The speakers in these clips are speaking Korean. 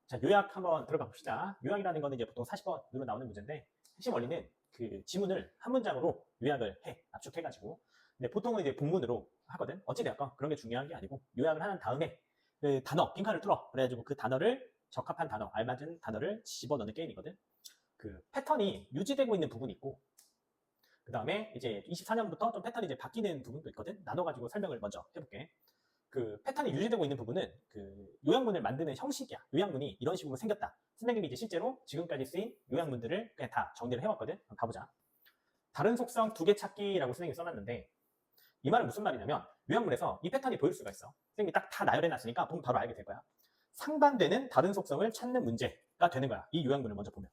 자, 요약 한번 들어가 봅시다. 요약이라는 거는 이제 보통 40번으로 나오는 문제인데, 핵심 원리는 그 지문을 한 문장으로 요약을 해, 압축해가지고. 근데 보통은 이제 본문으로 하거든. 어찌되었건 그런 게 중요한 게 아니고, 요약을 하는 다음에 그 단어, 빈칸을 뚫어. 그래가지고 그 단어를, 적합한 단어, 알맞은 단어를 집어넣는 게임이거든. 그 패턴이 유지되고 있는 부분이 있고, 그 다음에 이제 24년부터 좀 패턴이 이제 바뀌는 부분도 있거든. 나눠가지고 설명을 먼저 해볼게. 그 패턴이 유지되고 있는 부분은 그 요약문을 만드는 형식이야. 요약문이 이런 식으로 생겼다. 선생님이 이제 실제로 지금까지 쓰인 요약문들을 그냥 다 정리를 해왔거든. 한번 가보자. 다른 속성 2개 찾기라고 선생님이 써놨는데, 이 말은 무슨 말이냐면 요약문에서 이 패턴이 보일 수가 있어. 선생님이 딱 다 나열해놨으니까 보면 바로 알게 될 거야. 상반되는 다른 속성을 찾는 문제가 되는 거야. 이 요약문을 먼저 보면.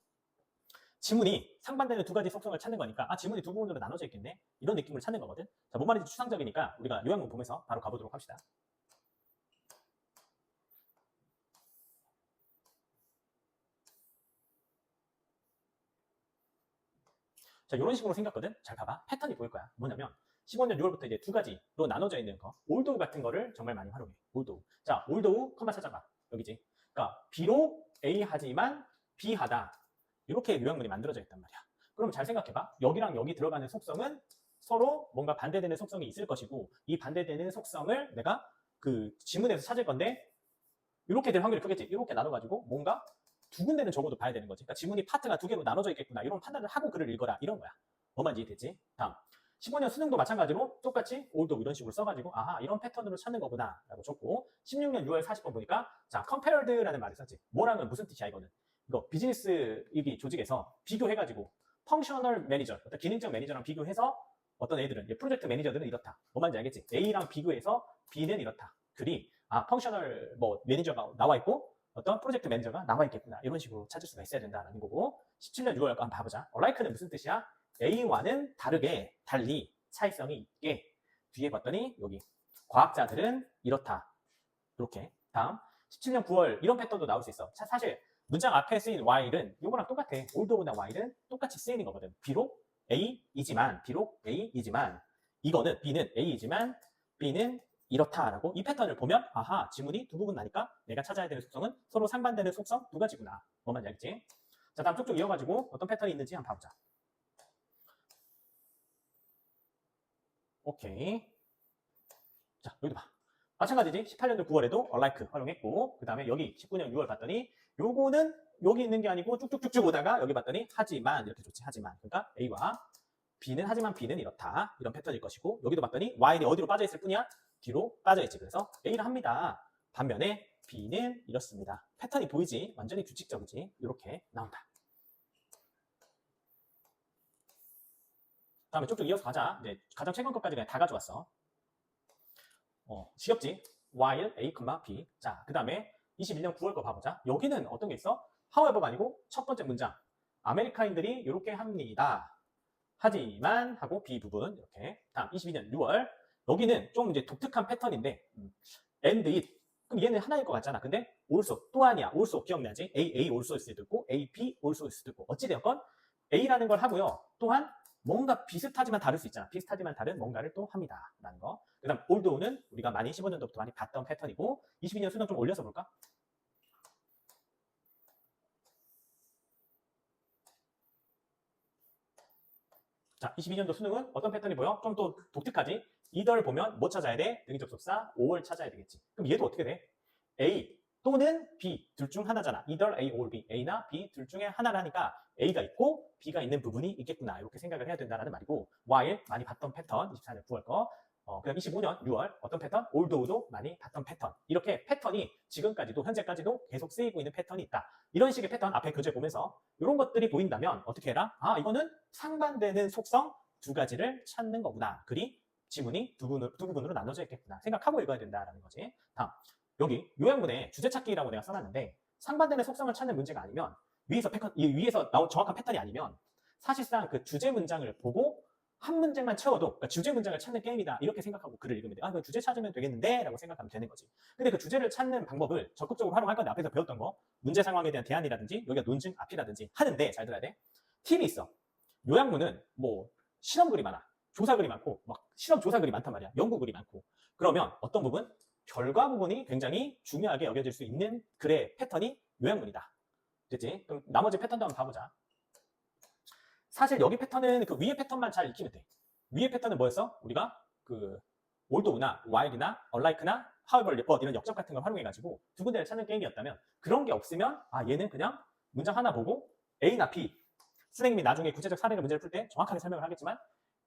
지문이 상반되는 2가지 속성을 찾는 거니까 지문이 2부분으로 나눠져 있겠네? 이런 느낌을 찾는 거거든. 자, 뭔 말인지 추상적이니까 우리가 요약문 보면서 바로 가보도록 합시다. 자, 이런 식으로 생겼거든. 잘 봐봐. 패턴이 보일 거야. 뭐냐면 15년 6월부터 이제 2가지로 나눠져 있는 거, 올도우 같은 거를 정말 많이 활용해. 올도우. 자, 올도우 컴마 찾아봐. 여기지. 그러니까 비록 A 하지만 B 하다. 이렇게 요약문이 만들어져 있단 말이야. 그럼 잘 생각해봐. 여기랑 여기 들어가는 속성은 서로 뭔가 반대되는 속성이 있을 것이고, 이 반대되는 속성을 내가 그 지문에서 찾을 건데, 이렇게 될 확률이 크겠지. 이렇게 나눠가지고 뭔가 2군데는 적어도 봐야 되는 거지. 그러니까 지문이 파트가 2개로 나눠져 있겠구나. 이런 판단을 하고 글을 읽어라. 이런 거야. 뭐만 이해됐지? 다음. 15년 수능도 마찬가지로 똑같이 올도 이런 식으로 써가지고 아하, 이런 패턴으로 찾는 거구나 라고 줬고, 16년 6월 40번 보니까 자, compared라는 말을 썼지. 뭐라면 무슨 뜻이야 이거는. 이거 비즈니스 여기 조직에서 비교해가지고 펑셔널 매니저, 어떤 기능적 매니저랑 비교해서 어떤 애들은, 프로젝트 매니저들은 이렇다. 뭐 말인지 알겠지? A랑 비교해서 B는 이렇다. 글이 펑셔널 매니저가 나와 있고 어떤 프로젝트 매니저가 나와 있겠구나. 이런 식으로 찾을 수가 있어야 된다는 거고, 17년 6월 한번 봐보자. like는 무슨 뜻이야? A와는 다르게, 달리 차이성이 있게. 뒤에 봤더니 여기 과학자들은 이렇다. 이렇게. 다음 17년 9월 이런 패턴도 나올 수 있어. 사실 문장 앞에 쓰인 while은 이거랑 똑같아. although나 while은 똑같이 쓰이는 거거든. 비록 A이지만 이거는 B는 A이지만 B는 이렇다라고 이 패턴을 보면 아하, 지문이 2부분 나니까 내가 찾아야 되는 속성은 서로 상반되는 속성 2가지구나. 뭐만 알겠지? 자, 다음 쭉쭉 이어가지고 어떤 패턴이 있는지 한번 봐보자. 오케이. 자, 여기도 봐. 마찬가지지. 18년도 9월에도 unlike 활용했고, 그 다음에 여기 19년 6월 봤더니 요거는 여기 있는 게 아니고 쭉쭉쭉쭉 오다가 여기 봤더니 하지만 이렇게 좋지. 하지만. 그러니까 A와 B는 하지만 B는 이렇다. 이런 패턴일 것이고, 여기도 봤더니 Y는 어디로 빠져있을 뿐이야? 뒤로 빠져있지. 그래서 A를 합니다. 반면에 B는 이렇습니다. 패턴이 보이지? 완전히 규칙적이지? 이렇게 나온다. 다음에 쭉쭉 이어서 가자. 이제 가장 최근 것까지 그냥 다 가져왔어. 지엽지. while A, B. 자, 그 다음에 21년 9월 거 봐보자. 여기는 어떤 게 있어? however가 아니고 첫 번째 문장. 아메리카인들이 이렇게 합니다. 하지만 하고 B 부분 이렇게. 다음 22년 6월. 여기는 좀 이제 독특한 패턴인데 and it. 그럼 얘는 하나일 것 같잖아. 근데 also 또 아니야. also 기억나지? A also일 수도 있고 A, B also일 수도 있고. 어찌되었건 A라는 걸 하고요. 또한 뭔가 비슷하지만 다를 수 있잖아. 비슷하지만 다른 뭔가를 또 합니다. 라는 거. 그 다음 올도우는 우리가 많이 15년도부터 많이 봤던 패턴이고, 22년 수능 좀 올려서 볼까? 자, 22년도 수능은 어떤 패턴이 보여? 좀 또 독특하지? either를 보면 뭐 찾아야 돼? 능접속사 or를 찾아야 되겠지. 그럼 얘도 어떻게 돼? A 또는 B 둘 중 하나잖아. either A or B. A나 B 둘 중에 하나라니까 A가 있고 B가 있는 부분이 있겠구나. 이렇게 생각을 해야 된다는 말이고, while 많이 봤던 패턴 24년 9월 거. 그 다음 25년 6월 어떤 패턴? although도 많이 봤던 패턴. 이렇게 패턴이 지금까지도 현재까지도 계속 쓰이고 있는 패턴이 있다. 이런 식의 패턴 앞에 교재 보면서 이런 것들이 보인다면 어떻게 해라? 이거는 상반되는 속성 2가지를 찾는 거구나. 그리 지문이 두 부분으로 나눠져 있겠구나. 생각하고 읽어야 된다라는 거지. 다음 여기 요약문에 주제 찾기라고 내가 써놨는데, 상반되는 속성을 찾는 문제가 아니면 위에서 나온 정확한 패턴이 아니면 사실상 그 주제 문장을 보고 한 문장만 채워도, 그러니까 주제 문장을 찾는 게임이다 이렇게 생각하고 글을 읽으면 돼. 그럼 주제 찾으면 되겠는데 라고 생각하면 되는 거지. 근데 그 주제를 찾는 방법을 적극적으로 활용할 건데, 앞에서 배웠던 거 문제 상황에 대한 대안이라든지 여기가 논증 앞이라든지 하는데, 잘 들어야 돼. 팁이 있어. 요약문은 뭐 실험글이 많아. 조사글이 많고 막 실험 조사글이 많단 말이야. 연구글이 많고. 그러면 어떤 부분? 결과 부분이 굉장히 중요하게 여겨질 수 있는 글의 패턴이 요약문이다. 됐지? 그럼 나머지 패턴도 한번 봐보자. 사실 여기 패턴은 그 위에 패턴만 잘 익히면 돼. 위에 패턴은 뭐였어? 우리가 그 올도나 while이나 unlike나 however but 이런 역적 같은 걸 활용해가지고 두 군데를 찾는 게임이었다면 그런 게 없으면 얘는 그냥 문장 하나 보고 A나 B 선생님이 나중에 구체적 사례로 문제를 풀 때 정확하게 설명을 하겠지만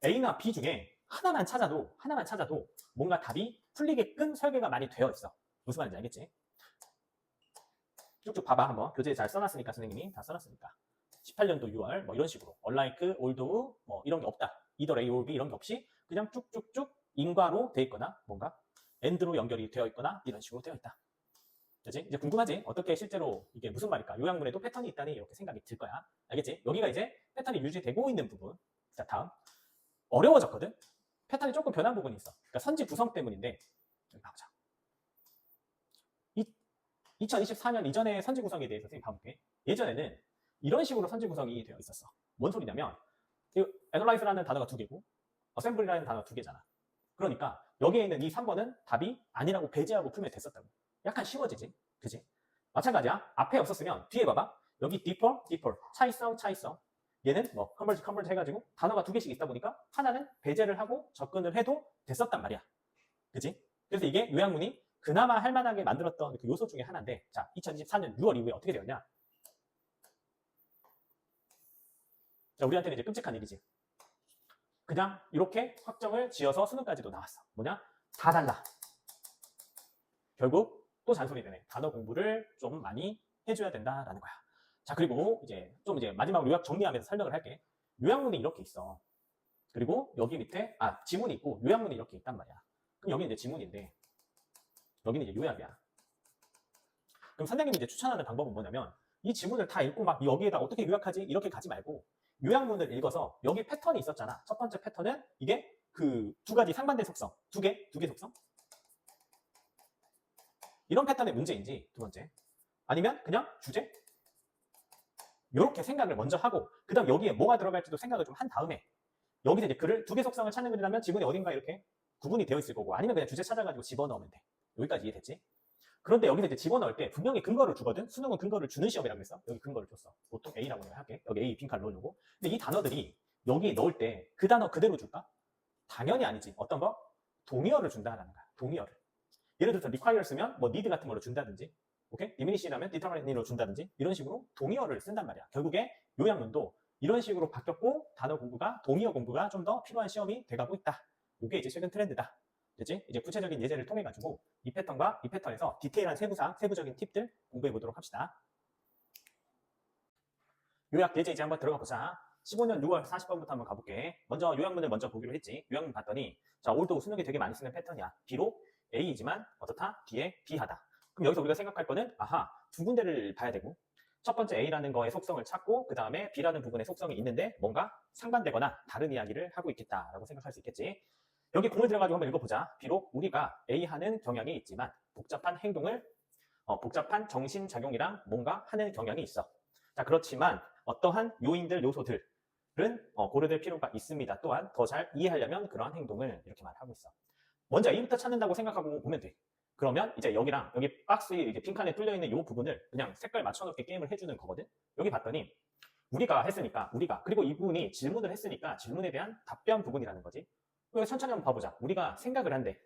A나 B 중에 하나만 찾아도 뭔가 답이 풀리게끔 설계가 많이 되어 있어. 무슨 말인지 알겠지? 쭉쭉 봐봐 한번. 교재에 잘 써놨으니까 선생님이 다 써놨으니까 18년도 6월 뭐 이런 식으로 unlike, although 뭐 이런 게 없다. either A or B 이런 게 없이 그냥 쭉쭉쭉 인과로 돼 있거나 뭔가 and로 연결이 되어 있거나 이런 식으로 되어 있다. 그치? 이제 궁금하지? 어떻게 실제로 이게 무슨 말일까? 요약문에도 패턴이 있다니 이렇게 생각이 들 거야. 알겠지? 여기가 이제 패턴이 유지되고 있는 부분. 자, 다음. 어려워졌거든? 패턴이 조금 변한 부분이 있어. 그러니까 선지 구성 때문인데 여기 봐보자. 2024년 이전의 선지 구성에 대해서 선생님 봐볼게. 예전에는 이런 식으로 선지 구성이 되어 있었어. 뭔 소리냐면 analyze라는 단어가 2개고 assembly라는 단어가 2개잖아. 그러니까 여기에 있는 이 3번은 답이 아니라고 배제하고 풀면 됐었다고. 약간 쉬워지지? 그지? 마찬가지야. 앞에 없었으면 뒤에 봐봐. 여기 deeper, 차이성, 얘는 뭐 converge 해가지고 단어가 2개씩 있다 보니까 하나는 배제를 하고 접근을 해도 됐었단 말이야. 그지? 그래서 이게 요약문이 그나마 할만하게 만들었던 그 요소 중에 하나인데, 자, 2024년 6월 이후에 어떻게 되었냐? 자, 우리한테는 이제 끔찍한 일이지. 그냥 이렇게 확정을 지어서 수능까지도 나왔어. 뭐냐? 다 달라. 결국 또 잔소리 되네. 단어 공부를 좀 많이 해줘야 된다라는 거야. 자, 그리고 이제 마지막으로 요약 정리하면서 설명을 할게. 요약문이 이렇게 있어. 그리고 여기 밑에 지문이 있고 요약문이 이렇게 있단 말이야. 그럼 여기는 이제 지문인데 여기는 이제 요약이야. 그럼 선생님이 이제 추천하는 방법은 뭐냐면 이 지문을 다 읽고 막 여기에다 어떻게 요약하지? 이렇게 가지 말고 요약문을 읽어서 여기 패턴이 있었잖아. 첫 번째 패턴은 이게 그 두 가지 상반된 속성, 두 개 속성? 이런 패턴의 문제인지 두 번째. 아니면 그냥 주제? 이렇게 생각을 먼저 하고 그 다음 여기에 뭐가 들어갈지도 생각을 좀 한 다음에 여기서 이제 글을 두 개 속성을 찾는 글이라면 지문에 어딘가 이렇게 구분이 되어 있을 거고 아니면 그냥 주제 찾아가지고 집어넣으면 돼. 여기까지 이해됐지? 그런데 여기서 이제 집어넣을 때 분명히 근거를 주거든? 수능은 근거를 주는 시험이라고 했어. 여기 근거를 줬어. 보통 A라고 내가 할게. 여기 A 빈칸 넣어주고. 근데 이 단어들이 여기 넣을 때 그 단어 그대로 줄까? 당연히 아니지. 어떤 거? 동의어를 준다라는 거야. 동의어를. 예를 들어서 require 쓰면 뭐 need 같은 걸로 준다든지, 오케이? diminish라면 determine로 준다든지 이런 식으로 동의어를 쓴단 말이야. 결국에 요약문도 이런 식으로 바뀌었고 단어 공부가 동의어 공부가 좀 더 필요한 시험이 돼가고 있다. 이게 이제 최근 트렌드다. 됐지? 이제 구체적인 예제를 통해 가지고 이 패턴과 이 패턴에서 디테일한 세부적인 팁들 공부해 보도록 합시다. 요약 예제 이제 한번 들어가 보자. 15년 6월 40번부터 한번 가볼게. 먼저 요약문을 먼저 보기로 했지. 요약문 봤더니 자, 올도 수능에 되게 많이 쓰는 패턴이야. 비록 A이지만 어떻다? 뒤에 B하다. 그럼 여기서 우리가 생각할 거는 두 군데를 봐야 되고 첫 번째 A라는 거의 속성을 찾고 그 다음에 B라는 부분의 속성이 있는데 뭔가 상반되거나 다른 이야기를 하고 있겠다라고 생각할 수 있겠지. 여기 공을 들어가지고 한번 읽어보자. 비록 우리가 A 하는 경향이 있지만 복잡한 행동을 복잡한 정신작용이랑 뭔가 하는 경향이 있어. 자, 그렇지만 어떠한 요인들, 요소들은 고려될 필요가 있습니다. 또한 더 잘 이해하려면 그러한 행동을 이렇게 말하고 있어. 먼저 A부터 찾는다고 생각하고 보면 돼. 그러면 이제 여기랑 여기 박스에 이제 빈칸에 뚫려 있는 이 부분을 그냥 색깔 맞춰놓게 게임을 해주는 거거든. 여기 봤더니 우리가 했으니까 그리고 이 부분이 질문을 했으니까 질문에 대한 답변 부분이라는 거지. 여기 천천히 한번 봐보자. 우리가 생각을 한대.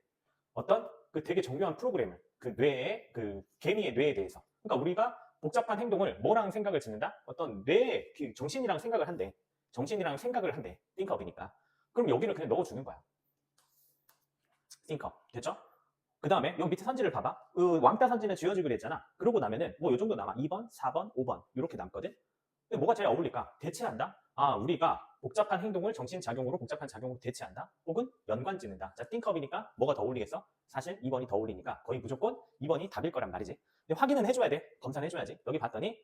어떤 그 되게 정교한 프로그램을 그 뇌의 그 개미의 뇌에 대해서. 그러니까 우리가 복잡한 행동을 뭐랑 생각을 짓는다? 어떤 뇌의 그 정신이랑 생각을 한대. think of이니까. 그럼 여기를 그냥 넣어주는 거야. think of. 됐죠? 그 다음에 여기 밑에 선지를 봐봐. 왕따 선지는 지워주기로 했잖아. 그러고 나면은 뭐 요 정도 남아. 2번, 4번, 5번 이렇게 남거든. 근데 뭐가 제일 어울릴까? 대체한다? 우리가 복잡한 행동을 정신작용으로 복잡한 작용으로 대체한다? 혹은 연관짓는다. 자, think of이니까 뭐가 더 어울리겠어? 사실 2번이 더 어울리니까 거의 무조건 2번이 답일 거란 말이지. 근데 확인은 해줘야 돼. 검사는 해줘야지. 여기 봤더니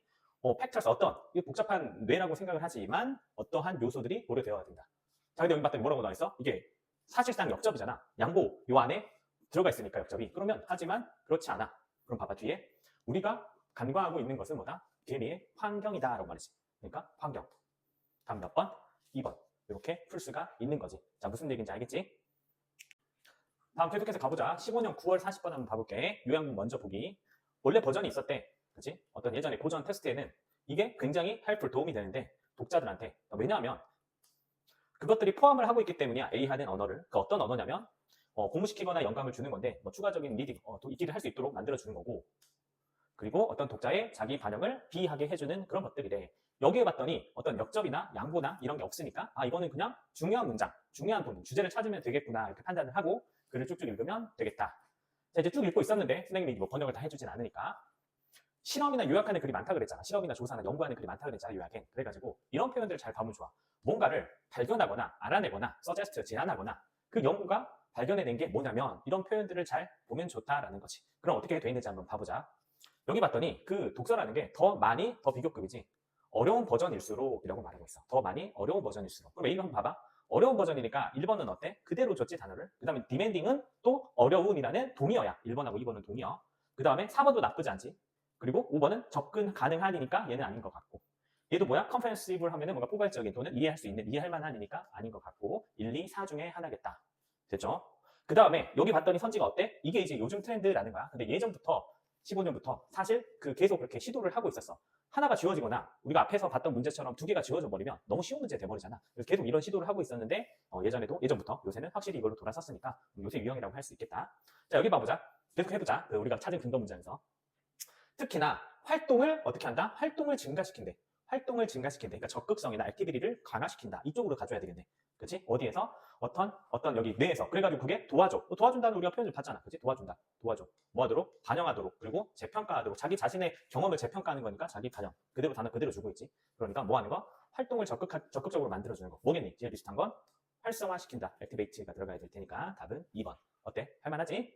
팩터스 이 복잡한 뇌라고 생각을 하지만 어떠한 요소들이 고려되어야 된다. 자, 근데 여기 봤더니 뭐라고 나와있어? 이게 사실상 역접이잖아. 양보 요 안에 들어가 있으니까 역접이. 그러면 하지만 그렇지 않아. 그럼 봐봐 뒤에 우리가 간과하고 있는 것은 뭐다? 개미의 환경이다 라고 말이지. 그러니까 환경. 다음 몇 번? 2번. 이렇게 풀 수가 있는 거지. 자, 무슨 얘기인지 알겠지? 다음 계속해서 가보자. 15년 9월 40번 한번 봐볼게. 요약문 먼저 보기. 원래 버전이 있었대. 그치? 어떤 예전에 고전 테스트에는 이게 굉장히 헬프풀 도움이 되는데 독자들한테 왜냐하면 그것들이 포함을 하고 있기 때문이야. A 하는 언어를 그 어떤 언어냐면 공부시키거나 영감을 주는 건데 뭐 추가적인 리딩 읽기를 할 수 있도록 만들어주는 거고 그리고 어떤 독자의 자기 반영을 비하게 해주는 그런 것들이래. 여기에 봤더니 어떤 역접이나 양보나 이런 게 없으니까 이거는 그냥 중요한 문장, 중요한 본문, 주제를 찾으면 되겠구나 이렇게 판단을 하고 글을 쭉쭉 읽으면 되겠다. 자, 이제 쭉 읽고 있었는데 선생님이 뭐 번역을 다 해주진 않으니까 실험이나 요약하는 글이 많다 그랬잖아. 실험이나 조사나 연구하는 글이 많다 그랬잖아. 요약엔. 그래가지고 이런 표현들을 잘 봐보면 좋아. 뭔가를 발견하거나 알아내거나 서제스트 제안하거나 그 연구가 발견해낸 게 뭐냐면 이런 표현들을 잘 보면 좋다라는 거지. 그럼 어떻게 돼 있는지 한번 봐보자. 여기 봤더니 그 독서라는 게 더 많이 더 비교급이지. 어려운 버전일수록 이라고 말하고 있어. 더 많이 어려운 버전일수록. 그럼 A가 한번 봐봐. 어려운 버전이니까 1번은 어때? 그대로 줬지 단어를. 그 다음에 demanding은 또 어려운이라는 동의어야. 1번하고 2번은 동의어. 그 다음에 4번도 나쁘지 않지. 그리고 5번은 접근 가능하니까 얘는 아닌 것 같고. 얘도 뭐야? comprehensive 하면은 뭔가 포괄적인 또는 이해할 수 있는, 이해할 만하니까 아닌 것 같고 1, 2, 4 중에 하나겠다. 됐죠? 그 다음에 여기 봤더니 선지가 어때? 이게 이제 요즘 트렌드라는 거야. 근데 예전부터 15년부터 사실 계속 그렇게 시도를 하고 있었어. 하나가 지워지거나 우리가 앞에서 봤던 문제처럼 두 개가 지워져 버리면 너무 쉬운 문제 돼버리잖아. 그래서 계속 이런 시도를 하고 있었는데 예전부터 요새는 확실히 이걸로 돌아섰으니까 요새 유형이라고 할 수 있겠다. 자, 여기 봐보자. 계속 해보자. 우리가 찾은 근거 문장에서 특히나 활동을 어떻게 한다? 활동을 증가시킨대. 활동을 증가시킨대. 그러니까 적극성이나 액티비티를 강화시킨다. 이쪽으로 가져야 되겠네. 그치? 어디에서? 어떤 여기 뇌에서. 그래가지고 그게 도와줘. 도와준다는 우리가 표현을 봤잖아. 그치? 도와준다. 도와줘. 뭐 하도록? 반영하도록. 그리고 재평가하도록. 자기 자신의 경험을 재평가하는 거니까 자기 반영. 그대로 단어 그대로 주고 있지. 그러니까 뭐 하는 거? 활동을 적극적으로 만들어주는 거. 뭐겠니? 제일 비슷한 건 활성화시킨다. 액티베이트가 들어가야 될 테니까 답은 2번. 어때? 할만하지?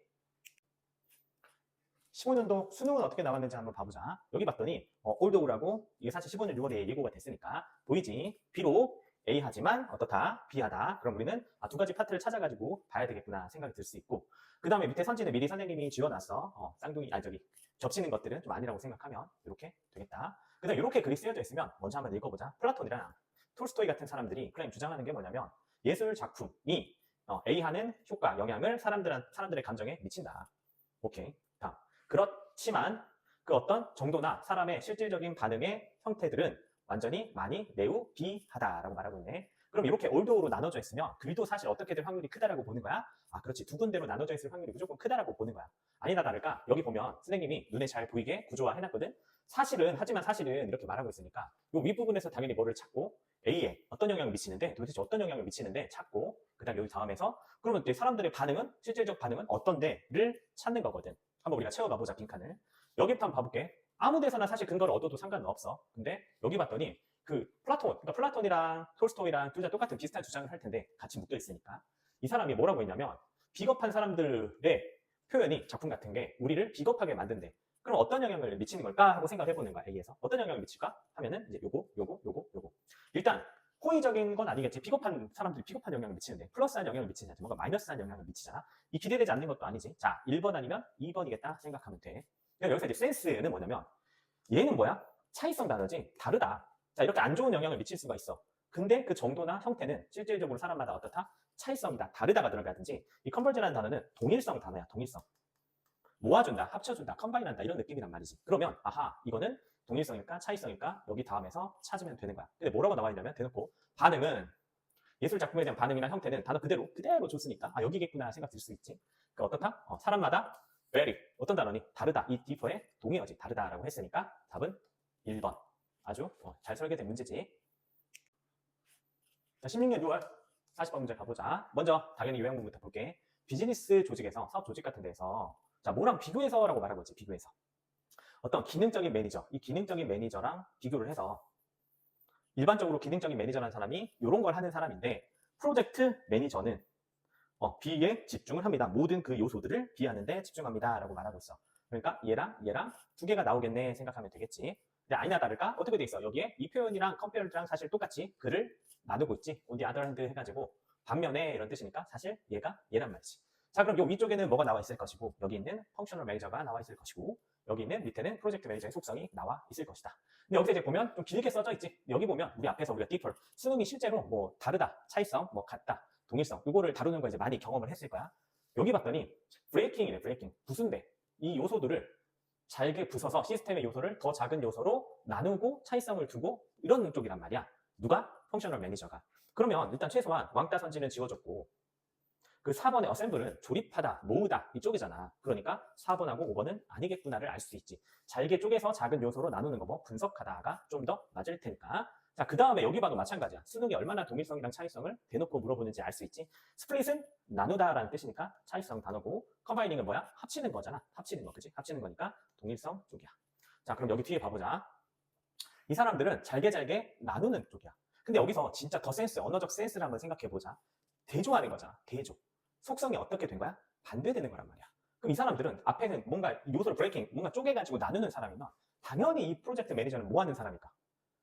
15년도 수능은 어떻게 나왔는지 한번 봐보자. 여기 봤더니 올드오라고 이게 사실 15년 6월에 예고가 됐으니까 보이지? 비록 A 하지만 어떻다? B 하다. 그럼 우리는 두 가지 파트를 찾아가지고 봐야 되겠구나 생각이 들 수 있고 그 다음에 밑에 선지는 미리 선생님이 지어놨어. 쌍둥이 겹치는 것들은 좀 아니라고 생각하면 이렇게 되겠다. 그 다음에 이렇게 글이 쓰여져 있으면 먼저 한번 읽어보자. 플라톤이랑 톨스토이 같은 사람들이 클레임 주장하는 게 뭐냐면 예술 작품이 A 하는 효과, 영향을 사람들의 감정에 미친다. 오케이. 다음. 그렇지만 그 어떤 정도나 사람의 실질적인 반응의 형태들은 완전히 많이 매우 비하다라고 말하고 있네. 그럼 이렇게 올드오로 나눠져 있으면 글도 사실 어떻게 될 확률이 크다라고 보는 거야? 그렇지. 두 군데로 나눠져 있을 확률이 무조건 크다라고 보는 거야. 아니나 다를까? 여기 보면 선생님이 눈에 잘 보이게 구조화 해놨거든? 하지만 사실은 이렇게 말하고 있으니까 이 윗부분에서 당연히 뭐를 찾고 A에 어떤 영향을 미치는데 도대체 어떤 영향을 미치는데 찾고 그 다음 여기 다음에서 그러면 사람들의 반응은 실질적 반응은 어떤데를 찾는 거거든. 한번 우리가 채워가보자 빈칸을. 여기부터 한번 봐볼게. 아무 데서나 사실 근거를 얻어도 상관은 없어. 근데 여기 봤더니 그러니까 플라톤이랑 톨스토이랑 둘 다 똑같은 비슷한 주장을 할 텐데 같이 묶여 있으니까 이 사람이 뭐라고 했냐면 비겁한 사람들의 표현이 작품 같은 게 우리를 비겁하게 만든대. 그럼 어떤 영향을 미치는 걸까 하고 생각을 해보는 거야. A에서 어떤 영향을 미칠까 하면은 이제 요거 일단 호의적인 건 아니겠지. 비겁한 사람들이 비겁한 영향을 미치는데 플러스한 영향을 미치지 않지. 뭔가 마이너스한 영향을 미치잖아. 이 기대되지 않는 것도 아니지. 자, 1번 아니면 2번이겠다 생각하면 돼. 여기서 이제 센스는 뭐냐면 얘는 뭐야? 차이성 단어지. 다르다. 자, 이렇게 안 좋은 영향을 미칠 수가 있어. 근데 그 정도나 형태는 실질적으로 사람마다 어떻다? 차이성이다. 다르다가 들어가든지 이 컨버전이라는 단어는 동일성 단어야. 동일성. 모아준다, 합쳐준다, 컴바인한다 이런 느낌이란 말이지. 그러면 이거는 동일성일까 차이성일까 여기 다음에서 찾으면 되는 거야. 근데 뭐라고 나와 있냐면 대놓고 반응은 예술 작품에 대한 반응이나 형태는 단어 그대로 줬으니까 여기겠구나 생각 들 수 있지. 그러니까 어떻다? 사람마다 very 어떤 단어니 다르다. 이 differ의 동의어지. 다르다라고 했으니까 답은 1번. 아주 잘 설계된 문제지. 자, 16년 6월 40번 문제 가보자. 먼저 당연히 요양문부터 볼게. 비즈니스 조직에서 사업 조직 같은 데서 자, 뭐랑 비교해서라고 말하고 있지. 비교해서 어떤 기능적인 매니저, 이 기능적인 매니저랑 비교를 해서 일반적으로 기능적인 매니저라는 사람이 이런 걸 하는 사람인데 프로젝트 매니저는 B에 집중을 합니다. 모든 그 요소들을 B하는 데 집중합니다 라고 말하고 있어. 그러니까 얘랑 두 개가 나오겠네 생각하면 되겠지. 근데 아니나 다를까 어떻게 돼 있어. 여기에 이 표현이랑 컴페어랑 사실 똑같이 글을 나누고 있지. on the other hand 해가지고 반면에 이런 뜻이니까 사실 얘가 얘란 말이지. 자, 그럼 요 위쪽에는 뭐가 나와 있을 것이고 여기 있는 펑셔널 매니저가 나와 있을 것이고 여기 있는 밑에는 프로젝트 매니저의 속성이 나와 있을 것이다. 근데 여기서 이제 보면 좀 길게 써져 있지. 여기 보면 우리 앞에서 우리가 differ 수능이 실제로 뭐 다르다, 차이성, 뭐 같다, 동일성 이거를 다루는 거 이제 많이 경험을 했을 거야. 여기 봤더니 브레이킹이네. 브레이킹. 부순대. 이 요소들을 잘게 부숴서 시스템의 요소를 더 작은 요소로 나누고 차이성을 두고 이런 쪽이란 말이야. 누가? 펑셔널 매니저가. 그러면 일단 최소한 왕따 선지는 지워졌고 그 4번의 어셈블은 조립하다, 모으다 이쪽이잖아. 그러니까 4번하고 5번은 아니겠구나를 알 수 있지. 잘게 쪼개서 작은 요소로 나누는 거 뭐 분석하다가 좀 더 맞을 테니까. 자, 그 다음에 여기 봐도 마찬가지야. 수능이 얼마나 동일성이랑 차이성을 대놓고 물어보는지 알 수 있지. 스플릿은 나누다라는 뜻이니까 차이성 단어고, 컴바이닝은 뭐야? 합치는 거잖아. 합치는 거, 그치? 합치는 거니까 동일성 쪽이야. 자, 그럼 여기 뒤에 봐보자. 이 사람들은 잘게 나누는 쪽이야. 근데 여기서 진짜 더 센스, 언어적 센스를 한번 생각해보자. 대조하는 거잖아. 대조. 속성이 어떻게 된 거야? 반대되는 거란 말이야. 그럼 이 사람들은 앞에는 뭔가 요소를 브레이킹, 뭔가 쪼개가지고 나누는 사람이면 당연히 이 프로젝트 매니저는 뭐 하는 사람일까?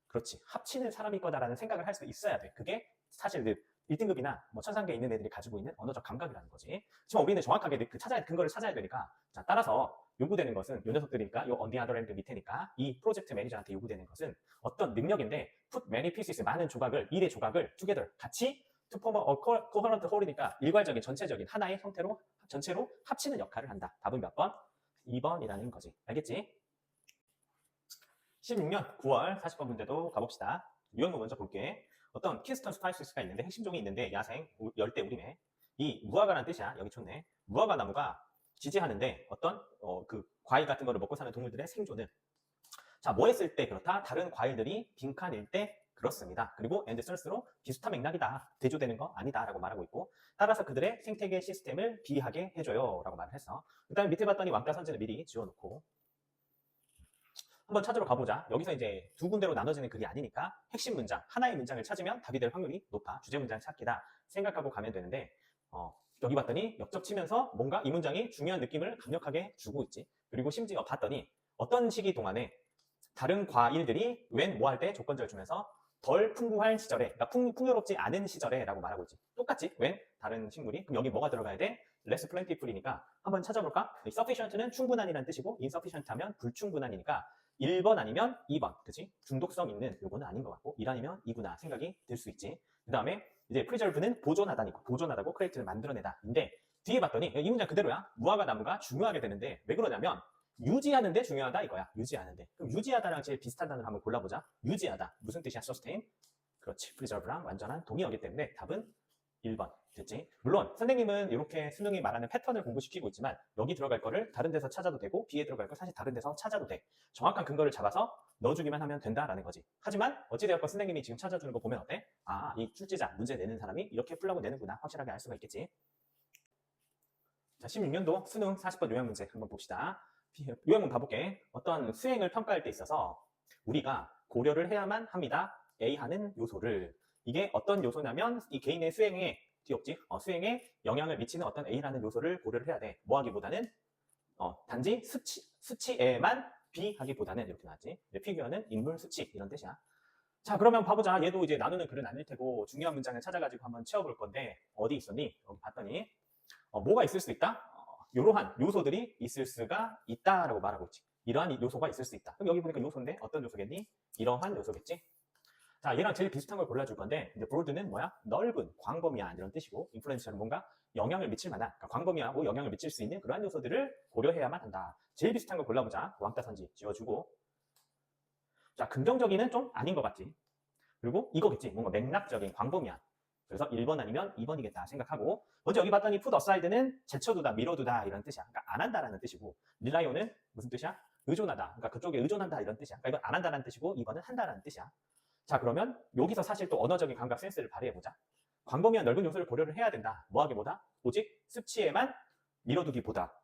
그렇지. 합치는 사람일 거다라는 생각을 할 수 있어야 돼. 그게 사실 1등급이나 뭐 천상계에 있는 애들이 가지고 있는 언어적 감각이라는 거지. 지금 우리는 정확하게 근거를 찾아야 되니까. 자, 따라서 요구되는 것은 요 녀석들이니까 요 on the other end 밑에니까 이 프로젝트 매니저한테 요구되는 것은 어떤 능력인데 put many pieces 많은 조각을 일의 조각을 together 같이 to form a coherent whole이니까 일괄적인 전체적인 하나의 형태로 전체로 합치는 역할을 한다. 답은 몇 번? 2번이라는 거지. 알겠지? 16년 9월 40번 문제도 가봅시다. 유형을 먼저 볼게. 어떤 키스턴 스파이시스가 있는데 핵심종이 있는데 야생, 열대 우림에 이 무화과라는 뜻이야. 여기 좋네. 무화과 나무가 지지하는데 어떤 그 과일 같은 거를 먹고 사는 동물들의 생존을 자, 뭐 했을 때 그렇다? 다른 과일들이 빈칸일 때 그렇습니다. 그리고 and source로 비슷한 맥락이다. 대조되는 거 아니다 라고 말하고 있고 따라서 그들의 생태계 시스템을 비하게 해줘요 라고 말을 했어. 그 다음에 밑에 봤더니 왕따 선지는 미리 지워놓고 한번 찾으러 가보자. 여기서 이제 두 군데로 나눠지는 그게 아니니까 핵심 문장, 하나의 문장을 찾으면 답이 될 확률이 높아. 주제 문장 찾기다 생각하고 가면 되는데 여기 봤더니 역접치면서 뭔가 이 문장이 중요한 느낌을 강력하게 주고 있지. 그리고 심지어 봤더니 어떤 시기 동안에 다른 과일들이 when 뭐 할 때 조건절을 주면서 덜 풍부한 시절에, 그러니까 풍요롭지 않은 시절에 라고 말하고 있지. 똑같지? when 다른 식물이. 그럼 여기 뭐가 들어가야 돼? less plentiful이니까 한번 찾아볼까? sufficient는 충분한이라는 뜻이고 insufficient 하면 불충분한이니까 1번 아니면 2번, 그치? 중독성 있는 요거는 아닌 것 같고 1 아니면 2구나 생각이 들 수 있지. 그 다음에 이제 preserve는 보존하다니까 보존하다고 크레이트를 만들어내다. 인데 뒤에 봤더니 이 문장 그대로야. 무화과 나무가 중요하게 되는데 왜 그러냐면 유지하는데 중요하다 이거야. 유지하는데. 그럼 유지하다랑 제일 비슷한 단어를 한번 골라보자. 유지하다. 무슨 뜻이야? sustain. 그렇지. preserve랑 완전한 동의어기 때문에 답은 1번. 됐지? 물론 선생님은 이렇게 수능이 말하는 패턴을 공부시키고 있지만 여기 들어갈 거를 다른 데서 찾아도 되고 B에 들어갈 걸 사실 다른 데서 찾아도 돼. 정확한 근거를 잡아서 넣어주기만 하면 된다라는 거지. 하지만 어찌되었건 선생님이 지금 찾아주는 거 보면 어때? 아, 이 출제자, 문제 내는 사람이 이렇게 풀라고 내는구나. 확실하게 알 수가 있겠지. 자, 16년도 수능 40번 요약 문제 한번 봅시다. 요약문 봐볼게. 어떤 수행을 평가할 때 있어서 우리가 고려를 해야만 합니다. A 하는 요소를. 이게 어떤 요소냐면 이 개인의 수행에 뒤엎지? 수행에 영향을 미치는 어떤 A라는 요소를 고려를 해야 돼. 뭐 하기보다는 단지 수치에만 B 하기보다는 이렇게 나왔지. 피규어는 인물 수치 이런 뜻이야. 자, 그러면 봐보자. 얘도 이제 나누는 글은 아닐 테고 중요한 문장을 찾아가지고 한번 채워볼 건데 어디 있었니? 여기 봤더니 뭐가 있을 수 있다? 이러한 요소들이 있을 수가 있다라고 말하고 있지. 이러한 요소가 있을 수 있다. 그럼 여기 보니까 요소인데 어떤 요소겠니? 이러한 요소겠지. 자, 얘랑 제일 비슷한 걸 골라줄 건데 이제 broad는 뭐야? 넓은, 광범위한 이런 뜻이고 influential은 뭔가 영향을 미칠 만한, 그러니까 광범위하고 영향을 미칠 수 있는 그러한 요소들을 고려해야만 한다. 제일 비슷한 걸 골라보자. 왕따 선지 지워주고. 자, 긍정적인은 좀 아닌 것 같지. 그리고 이거겠지. 뭔가 맥락적인, 광범위한. 그래서 1번 아니면 2번이겠다 생각하고 먼저 여기 봤더니 put aside는 제쳐두다, 미뤄두다 이런 뜻이야. 그러니까 안 한다라는 뜻이고 relyon은 무슨 뜻이야? 의존하다. 그러니까 그쪽에 의존한다 이런 뜻이야. 그러니까 이건 안 한다라는 뜻이고 이번은 한다라는 뜻이야. 자, 그러면 여기서 사실 또 언어적인 감각 센스를 발휘해보자. 광범위한 넓은 요소를 고려를 해야 된다. 뭐하기보다? 오직 수치에만 밀어두기보다.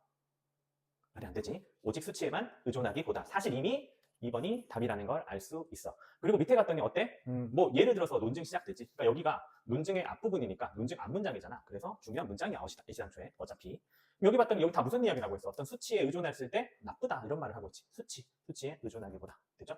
말이 안 되지. 오직 수치에만 의존하기보다. 사실 이미 2번이 답이라는 걸 알 수 있어. 그리고 밑에 갔더니 어때? 뭐 예를 들어서 논증 시작되지. 그러니까 여기가 논증의 앞부분이니까 논증 앞문장이잖아. 그래서 중요한 문장이 아웃이다. 애시당초에 어차피. 여기 봤더니 여기 다 무슨 이야기라고 했어? 어떤 수치에 의존했을 때 나쁘다 이런 말을 하고 있지. 수치에 의존하기보다. 됐죠?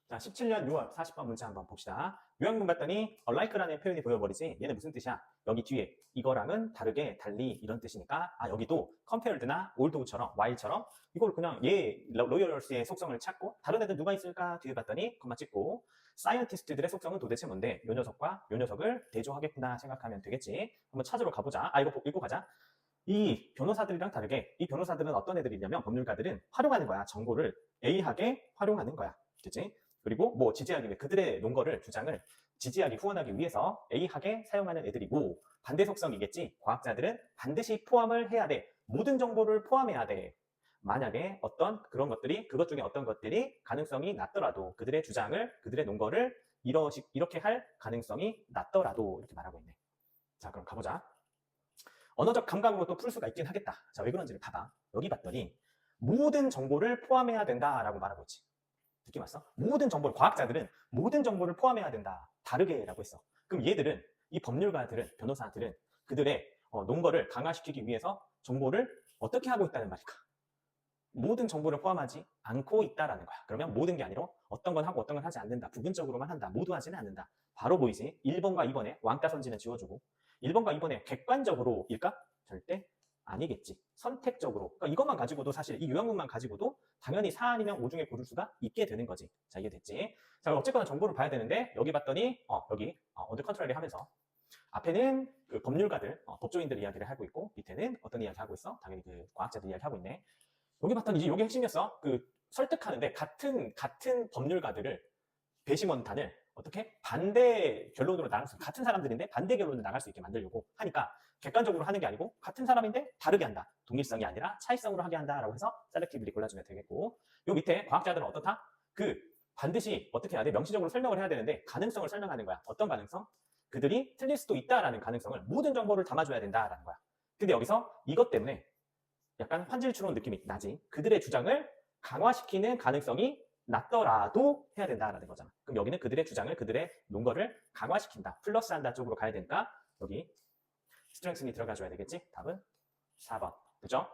자, 17년 6월 40번 문제 한번 봅시다. 요약문 봤더니 like라는 표현이 보여버리지. 얘는 무슨 뜻이야? 여기 뒤에 이거랑은 다르게, 달리 이런 뜻이니까 여기도 compared나 old처럼, while처럼 이걸 그냥 얘 loyals의 속성을 찾고 다른 애들 누가 있을까? 뒤에 봤더니 콤마 찍고 scientist들의 속성은 도대체 뭔데? 요 녀석과 요 녀석을 대조하겠구나 생각하면 되겠지. 한번 찾으러 가보자. 이거 읽고 가자. 이 변호사들이랑 다르게 이 변호사들은 어떤 애들이냐면 법률가들은 활용하는 거야. 정보를 A하게 활용하는 거야. 그치? 그리고 뭐 지지하기 위해 그들의 논거를 주장을 지지하기 후원하기 위해서 A하게 사용하는 애들이고 반대 속성이겠지. 과학자들은 반드시 포함을 해야 돼. 모든 정보를 포함해야 돼. 만약에 어떤 그런 것들이 그것 중에 어떤 것들이 가능성이 낮더라도 그들의 주장을 그들의 논거를 이렇게 할 가능성이 낮더라도 이렇게 말하고 있네. 자, 그럼 가보자. 언어적 감각으로 또 풀 수가 있긴 하겠다. 자, 왜 그런지를 봐봐. 여기 봤더니 모든 정보를 포함해야 된다라고 말하고 있지. 느낌 왔어? 모든 정보를, 과학자들은 모든 정보를 포함해야 된다. 다르게라고 했어. 그럼 얘들은, 이 법률가들은, 변호사들은 그들의 논거를 강화시키기 위해서 정보를 어떻게 하고 있다는 말일까? 모든 정보를 포함하지 않고 있다라는 거야. 그러면 모든 게 아니라 어떤 건 하고 어떤 건 하지 않는다. 부분적으로만 한다. 모두 하지는 않는다. 바로 보이지? 1번과 2번에 왕따 선지는 지워주고 1번과 2번에 객관적으로일까? 절대 아니겠지. 선택적으로. 그러니까 이것만 가지고도 사실 이 요약문만 가지고도 당연히 4 아니면 5 중에 고를 수가 있게 되는 거지. 자, 이해됐지? 자, 어쨌거나 정보를 봐야 되는데 여기 봤더니 여기 언더 컨트롤이 하면서 앞에는 그 법률가들, 법조인들 이야기를 하고 있고 밑에는 어떤 이야기 하고 있어? 당연히 그 과학자들 이야기 하고 있네. 여기 봤더니 이제 이게 핵심이었어. 그 설득하는데 같은 법률가들을 배심원단을 어떻게 반대 결론으로 나갈 수, 같은 사람들인데 반대 결론으로 나갈 수 있게 만들려고 하니까 객관적으로 하는 게 아니고 같은 사람인데 다르게 한다. 동일성이 아니라 차이성으로 하게 한다라고 해서 셀렉티브리 골라주면 되겠고, 요 밑에 과학자들은 어떻다? 그 반드시 어떻게 해야 돼? 명시적으로 설명을 해야 되는데 가능성을 설명하는 거야. 어떤 가능성? 그들이 틀릴 수도 있다라는 가능성을 모든 정보를 담아줘야 된다라는 거야. 근데 여기서 이것 때문에 약간 환질추론 느낌이 나지. 그들의 주장을 강화시키는 가능성이 낮더라도 해야 된다라는 거잖아. 그럼 여기는 그들의 주장을, 그들의 논거를 강화시킨다, 플러스한다 쪽으로 가야 되니까 여기 스트렝스니 들어가줘야 되겠지? 답은 4번. 그죠?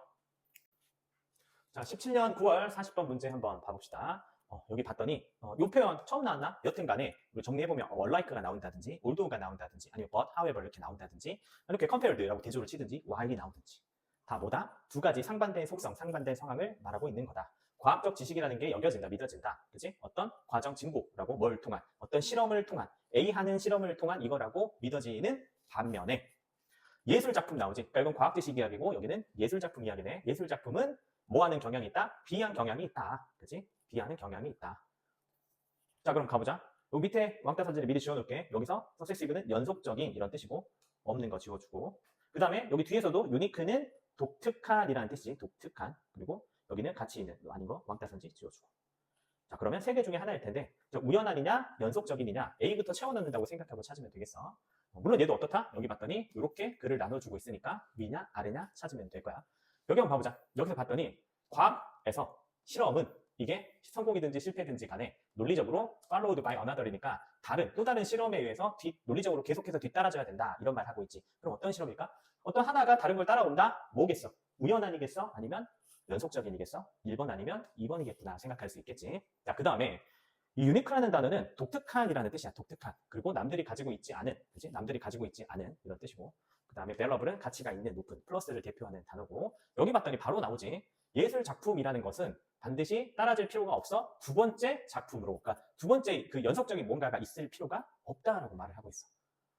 자, 17년 9월 40번 문제 한번 봐봅시다. 여기 봤더니 이 표현 처음 나왔나? 여튼 간에 우리 정리해보면 like가 나온다든지 although가 나온다든지 아니면 but, however 이렇게 나온다든지 이렇게 compared라고 대조를 치든지 while이 나오든지 다 뭐다? 두 가지 상반된 속성, 상반된 상황을 말하고 있는 거다. 과학적 지식이라는 게 여겨진다, 믿어진다. 그치? 어떤 과정 진보라고 뭘 통한, 어떤 실험을 통한, A 하는 실험을 통한 이거라고 믿어지는 반면에 예술 작품 나오지. 그러니까 이건 과학 지식 이야기고 여기는 예술 작품 이야기네. 예술 작품은 뭐 하는 경향이 있다? B한 경향이 있다. 그치? B하는 경향이 있다. 자, 그럼 가보자. 여기 밑에 왕따 선지를 미리 지워놓을게. 여기서 successive는 연속적인 이런 뜻이고 없는 거 지워주고 그 다음에 여기 뒤에서도 unique는 독특한이라는 뜻이지. 독특한. 그리고 여기는 가치 있는 아닌 거 왕따 선지 지워주고. 자, 그러면 세 개 중에 하나일 텐데 우연한이냐 연속적인이냐 A부터 채워넣는다고 생각하고 찾으면 되겠어. 물론 얘도 어떻다? 여기 봤더니 이렇게 글을 나눠주고 있으니까 위냐 아래냐 찾으면 될 거야. 여기 한번 봐보자. 여기서 봤더니 과학에서 실험은 이게 성공이든지 실패든지 간에 논리적으로 followed by another이니까 또 다른 실험에 의해서 논리적으로 계속해서 뒤따라져야 된다. 이런 말 하고 있지. 그럼 어떤 실험일까? 어떤 하나가 다른 걸 따라온다? 뭐겠어? 우연한이겠어? 아니면 연속적인이겠어? 1번 아니면 2번이겠구나 생각할 수 있겠지. 자, 그 다음에 이 유니크라는 단어는 독특한이라는 뜻이야. 독특한. 그리고 남들이 가지고 있지 않은, 그치? 남들이 가지고 있지 않은 이런 뜻이고 그 다음에 valuable은 가치가 있는, 높은, 플러스를 대표하는 단어고 여기 봤더니 바로 나오지. 예술 작품이라는 것은 반드시 따라질 필요가 없어. 두 번째 작품으로, 그러니까 두 번째 그 연속적인 뭔가가 있을 필요가 없다라고 말을 하고 있어.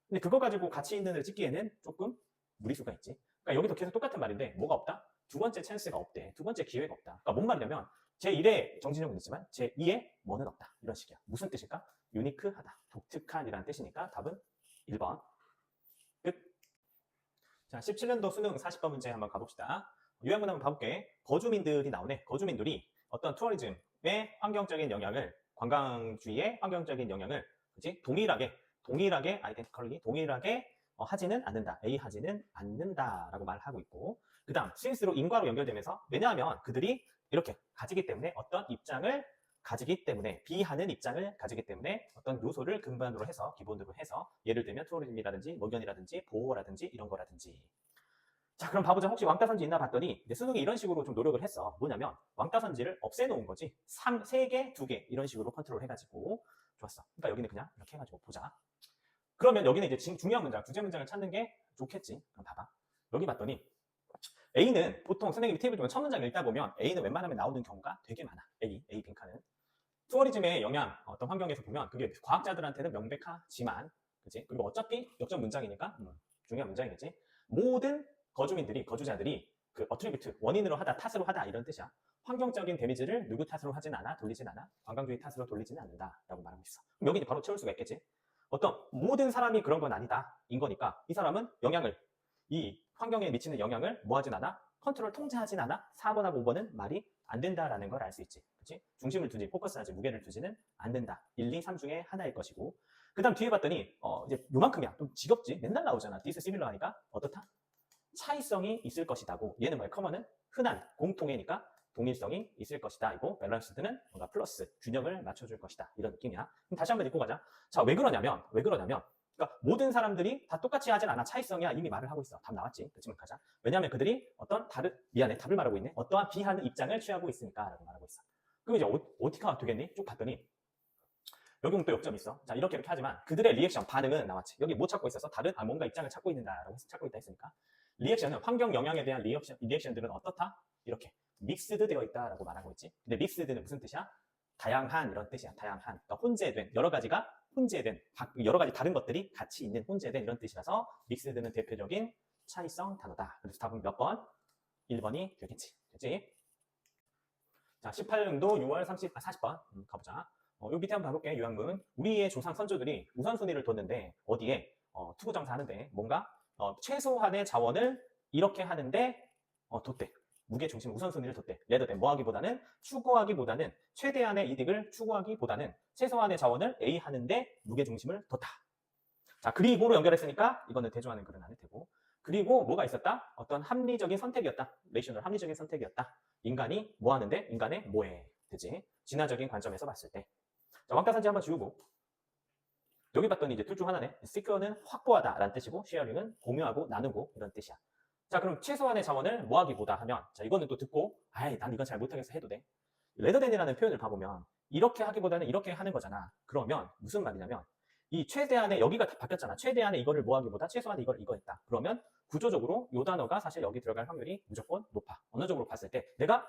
근데 그거 가지고 가치 있는을 찍기에는 조금 무리수가 있지. 그러니까 여기도 계속 똑같은 말인데 뭐가 없다? 두 번째 찬스가 없대. 두 번째 기회가 없다. 그러니까 뭔 말이냐면 제1의 정신력은 있지만 제2의 뭐는 없다. 이런 식이야. 무슨 뜻일까? 유니크하다. 독특한이라는 뜻이니까 답은 1번. 끝. 자, 17년도 수능 40번 문제 한번 가봅시다. 요약문 한번 봐볼게. 거주민들이 나오네. 거주민들이 어떤 투어리즘의 환경적인 영향을, 관광주의의 환경적인 영향을 그치? 동일하게 identically 동일하게 하지는 않는다. A 하지는 않는다라고 말하고 있고 그 다음 스인스로 인과로 연결되면서 왜냐하면 그들이 이렇게 가지기 때문에 어떤 입장을 가지기 때문에 B하는 입장을 가지기 때문에 어떤 요소를 근반으로 해서 기본으로 해서 예를 들면 투어리즘이라든지 목연이라든지 보호라든지 이런 거라든지 자, 그럼 봐보자. 혹시 왕따선지 있나 봤더니 수능이 이런 식으로 좀 노력을 했어. 뭐냐면 왕따선지를 없애놓은 거지. 3개, 2개 이런 식으로 컨트롤 해가지고 좋았어. 그러니까 여기는 그냥 이렇게 해가지고 보자. 그러면 여기는 이제 중요한 문장, 주제 문장을 찾는 게 좋겠지. 그럼 봐봐. 여기 봤더니 A는 보통 선생님이 테이블 중에 첫 문장 읽다 보면 A는 웬만하면 나오는 경우가 되게 많아. A 빈칸은. 투어리즘의 영향, 어떤 환경에서 보면 그게 과학자들한테는 명백하지만, 그치? 그리고 어차피 역전 문장이니까 중요한 문장이겠지. 모든 거주자들이 그 어트리뷰트, 원인으로 하다, 탓으로 하다 이런 뜻이야. 환경적인 데미지를 누구 탓으로 하진 않아, 돌리진 않아, 관광주의 탓으로 돌리지는 않는다라고 말하고 있어. 그럼 여기 이제 바로 채울 수가 있겠지. 어떤 모든 사람이 그런 건 아니다 인 거니까 이 사람은 이 환경에 미치는 영향을 뭐 하진 않아? 컨트롤 통제하진 않아? 4번하고 5번은 말이 안 된다라는 걸 알 수 있지. 그치? 중심을 두지, 포커스하지, 무게를 두지는 않는다. 1, 2, 3 중에 하나일 것이고. 그 다음 뒤에 봤더니, 이제 요만큼이야. 좀 지겹지? 맨날 나오잖아. 디스 시밀러 하니까. 어떻다? 차이성이 있을 것이다고. 얘는 뭐야? 커먼은 흔한, 공통이니까 동일성이 있을 것이다. 이고 밸런스드는 뭔가 플러스, 균형을 맞춰줄 것이다. 이런 느낌이야. 그럼 다시 한번 읽고 가자. 자, 왜 그러냐면, 그러니까 모든 사람들이 다 똑같이 하진 않아. 차이성이야. 이미 말을 하고 있어. 답 나왔지. 그치만 가자. 왜냐하면 그들이 답을 말하고 있네. 어떠한 비하는 입장을 취하고 있으니까 라고 말하고 있어. 그럼 이제 어떻게 되겠니? 쭉 봤더니 여기 또 역점이 있어. 자, 이렇게 하지만 그들의 리액션, 반응은 나왔지. 여기 뭐 찾고 있어서 뭔가 입장을 찾고 있는다라고 찾고 있다 했으니까 리액션은 환경 영향에 대한 리액션들은 어떻다? 이렇게 믹스드 되어 있다라고 말하고 있지. 근데 믹스드는 무슨 뜻이야? 다양한 이런 뜻이야. 다양한. 그러니까 혼재된 여러 가지 다른 것들이 같이 있는 혼재된 이런 뜻이라서 믹스드는 대표적인 차이성 단어다. 그래서 답은 몇 번? 1번이 되겠지. 그치? 자, 18년도 6월 40번 가보자. 요 밑에 한번 봐볼게. 요한문. 우리의 조상 선조들이 우선순위를 뒀는데 어디에? 투구장사 하는데 뭔가 최소한의 자원을 이렇게 하는데 뒀대. 무게중심 우선순위를 뒀대. 레더된 뭐하기보다는 추구하기보다는 최대한의 이득을 추구하기보다는 최소한의 자원을 A 하는데 무게중심을 뒀다. 자, 그리고로 연결했으니까 이거는 대조하는 글은 아닐 테고. 그리고 뭐가 있었다? 어떤 합리적인 선택이었다. 레이셔널 합리적인 선택이었다. 인간이 뭐 하는데? 인간의 뭐해. 그치? 진화적인 관점에서 봤을 때. 자, 왕따산지 한번 지우고. 여기 봤더니 이제 둘 중 하나네. 시큐어는 확보하다 라는 뜻이고, 쉐어링은 공유하고 나누고 이런 뜻이야. 자, 그럼 최소한의 자원을 뭐하기보다 하면, 자, 이거는 또 듣고, 난 이건 잘 못하겠어 해도 돼. 레더댄이라는 표현을 봐보면, 이렇게 하기보다는 이렇게 하는 거잖아. 그러면 무슨 말이냐면, 이 최대한의, 여기가 다 바뀌었잖아. 최대한의 이거를 뭐하기보다 최소한의 이거 했다. 그러면 구조적으로 이 단어가 사실 여기 들어갈 확률이 무조건 높아. 언어적으로 봤을 때 내가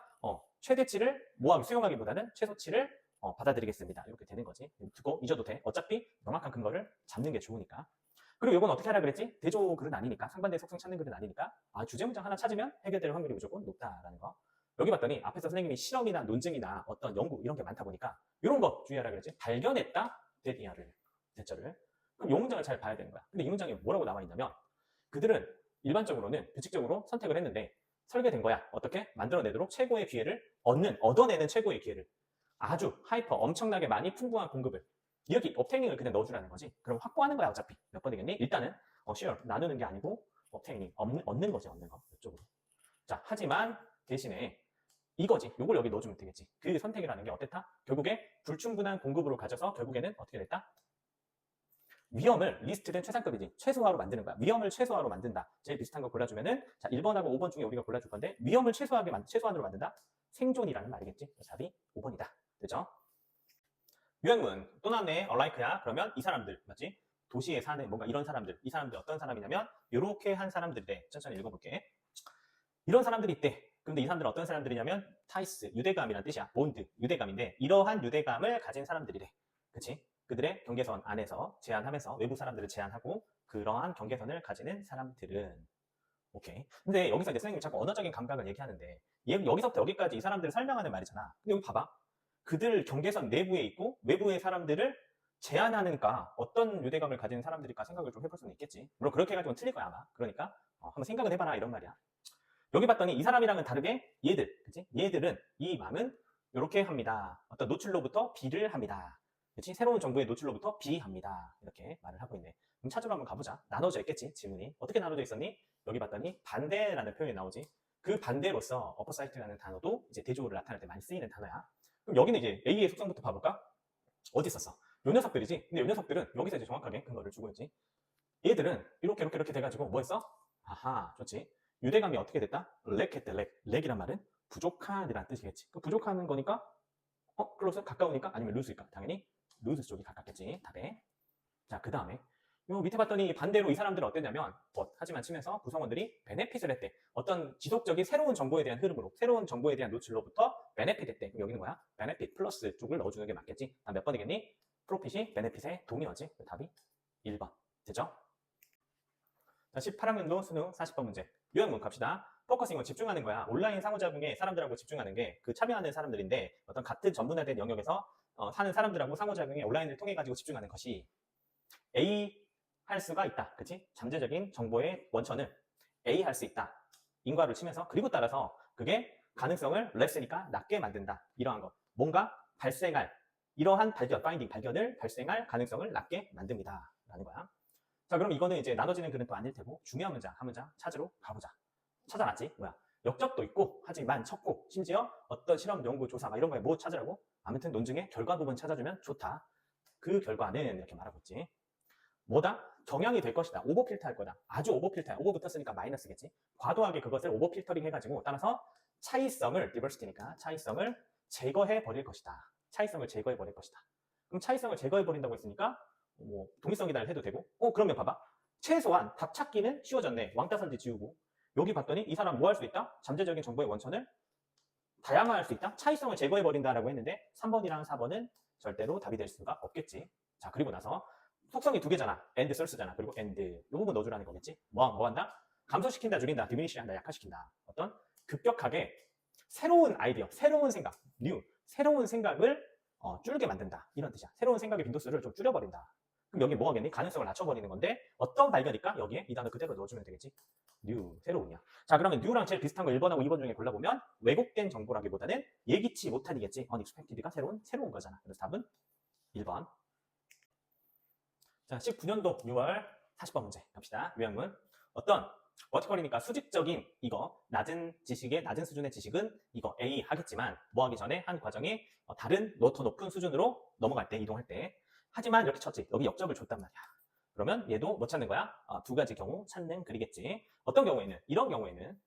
최대치를 수용하기보다는 최소치를 받아들이겠습니다. 이렇게 되는 거지. 두고 잊어도 돼. 어차피 명확한 근거를 잡는 게 좋으니까. 그리고 이건 어떻게 하라 그랬지? 대조 글은 아니니까, 상반대 속성 찾는 글은 아니니까, 주제 문장 하나 찾으면 해결될 확률이 무조건 높다라는 거. 여기 봤더니 앞에서 선생님이 실험이나 논증이나 어떤 연구 이런 게 많다 보니까 이런 거 주의하라 그랬지? 발견했다, 대절을. 그럼 이 문장을 잘 봐야 되는 거야. 근데 이 문장에 뭐라고 나와 있냐면, 그들은 일반적으로는 규칙적으로 선택을 했는데 설계된 거야. 어떻게? 만들어내도록 최고의 기회를 얻어내는 최고의 기회를, 아주 엄청나게 많이 풍부한 공급을, 이렇게 업테이닝을 그냥 넣어주라는 거지. 그럼 확보하는 거야. 어차피 몇 번 되겠니? 일단은 share, 나누는 게 아니고 업테이닝, 얻는 거지. 얻는 거 이쪽으로. 자, 하지만 대신에 이거지. 요걸 여기 넣어주면 되겠지. 그 선택이라는 게 어땠다? 결국에 불충분한 공급으로 가져서 결국에는 어떻게 됐다? 위험을, 리스트된 최상급이지, 최소화로 만드는 거야. 위험을 최소화로 만든다. 제일 비슷한 거 골라주면은, 자, 1번하고 5번 중에 우리가 골라줄 건데, 위험을 최소한으로 만든다? 생존이라는 말이겠지. 답이 5번이다. 되죠? 유행문 또 나왔네. 얼라이크야. 그러면 이 사람들 맞지? 도시에 사는 뭔가 이런 사람들, 이 사람들 어떤 사람이냐면 이렇게 한 사람들이래. 천천히 읽어볼게. 이런 사람들이 있대. 근데 이 사람들은 어떤 사람들이냐면 타이스, 유대감이라는 뜻이야. 본드, 유대감인데 이러한 유대감을 가진 사람들이래. 그치? 그들의 경계선 안에서 제한하면서 외부 사람들을 제한하고 그러한 경계선을 가지는 사람들은. 오케이. 근데 여기서 이제 선생님이 자꾸 언어적인 감각을 얘기하는데 여기서부터 여기까지 이 사람들을 설명하는 말이잖아. 근데 여기 봐봐. 그들 경계선 내부에 있고 외부의 사람들을 제한하는가, 어떤 유대감을 가진 사람들일까 생각을 좀 해볼 수는 있겠지. 물론 그렇게 해가지고는 틀릴 거야 아마. 그러니까 한번 생각을 해봐라 이런 말이야. 여기 봤더니 이 사람이랑은 다르게 얘들, 그치? 얘들은 이 마음은 이렇게 합니다. 어떤 노출로부터 B를 합니다. 그치? 새로운 정보의 노출로부터 B 합니다. 이렇게 말을 하고 있네. 그럼 찾으러 한번 가보자. 나눠져 있겠지 질문이. 어떻게 나눠져 있었니? 여기 봤더니 반대라는 표현이 나오지. 그 반대로서 어퍼사이트라는 단어도 이제 대조를 나타낼 때 많이 쓰이는 단어야. 그럼 여기는 이제 A의 속성부터 봐볼까? 어디 있었어? 요 녀석들이지? 근데 요 녀석들은 여기서 이제 정확하게 근거를 주고 있지. 얘들은 이렇게 돼가지고 뭐 했어? 아하, 좋지. 유대감이 어떻게 됐다? 렉했대, 렉이란 말은 부족한이란 뜻이겠지. 그 부족한 거니까, 클로스 가까우니까 아니면 루스일까? 당연히 루스 쪽이 가깝겠지, 답에. 자, 그 다음에 요 밑에 봤더니 반대로 이 사람들은 어땠냐면 하지만 치면서 구성원들이 베네핏을 했대. 어떤 지속적인 새로운 정보에 대한 흐름으로, 새로운 정보에 대한 노출로부터 베네핏 했대. 그럼 여기는 뭐야? 베네핏 플러스 쪽을 넣어주는 게 맞겠지. 몇 번이겠니? 프로핏이 베네핏의 동의어지. 답이 1번. 되죠? 자, 18학년도 수능 40번 문제. 요약문 갑시다. 포커싱은 집중하는 거야. 온라인 상호작용에 사람들하고 집중하는 게 그 참여하는 사람들인데 어떤 같은 전문화된 영역에서 사는 사람들하고 상호작용에 온라인을 통해 가지고 집중하는 것이 A 할 수가 있다. 그치? 잠재적인 정보의 원천을 A 할 수 있다. 인과를 치면서 그리고 따라서 그게 가능성을 렉스니까 낮게 만든다. 이러한 것. 뭔가 발생할 이러한 발견을 발생할 가능성을 낮게 만듭니다. 라는 거야. 자, 그럼 이거는 이제 나눠지는 글은 또 아닐 테고 중요한 문장, 한 문장 찾으러 가보자. 찾아놨지? 뭐야? 역적도 있고 하지만 쳤고 심지어 어떤 실험, 연구, 조사 막 이런 거에 뭐 찾으라고? 아무튼 논증의 결과 부분 찾아주면 좋다. 그 결과는 이렇게 말하고 있지. 뭐다? 경향이 될 것이다. 오버필터 할 거다. 아주 오버필터야. 오버 붙었으니까 마이너스겠지. 과도하게 그것을 오버필터링 해가지고 따라서 차이성을, 디버시티니까 차이성을 제거해 버릴 것이다. 차이성을 제거해 버릴 것이다. 그럼 차이성을 제거해 버린다고 했으니까 뭐 동일성이다 해도 되고 그러면 봐봐. 최소한 답 찾기는 쉬워졌네. 왕따선지 지우고 여기 봤더니 이 사람 뭐 할 수 있다? 잠재적인 정보의 원천을 다양화할 수 있다? 차이성을 제거해 버린다라고 했는데 3번이랑 4번은 절대로 답이 될 수가 없겠지. 자, 그리고 나서 속성이 두 개잖아. and source잖아. 그리고 and 이 부분 넣어주라는 거겠지. 뭐 한다? 감소시킨다, 줄인다, 디미니시 한다, 약화시킨다. 어떤 급격하게 새로운 아이디어, 새로운 생각, 새로운 생각을 줄게 만든다. 이런 뜻이야. 새로운 생각의 빈도수를 좀 줄여버린다. 그럼 여기 뭐 하겠니? 가능성을 낮춰버리는 건데 어떤 발견일까? 여기에 이 단어 그대로 넣어주면 되겠지. 새로운이야. 자, 그러면 new랑 제일 비슷한 거 1번하고 2번 중에 골라보면 왜곡된 정보라기보다는 예기치 못한이겠지. unexpected가 새로운 거잖아. 그래서 답은 1번. 자, 19년도 6월 40번 문제 갑시다. 요약문. 어떤 버티컬이니까 수직적인 이거 낮은 지식의 낮은 수준의 지식은 이거 A 하겠지만 뭐 하기 전에 한 과정에 다른 더 높은 수준으로 넘어갈 때 이동할 때 하지만 이렇게 쳤지. 여기 역적을 줬단 말이야. 그러면 얘도 뭐 찾는 거야? 두 가지 경우 찾는 글이겠지. 어떤 경우에는 이런 경우에는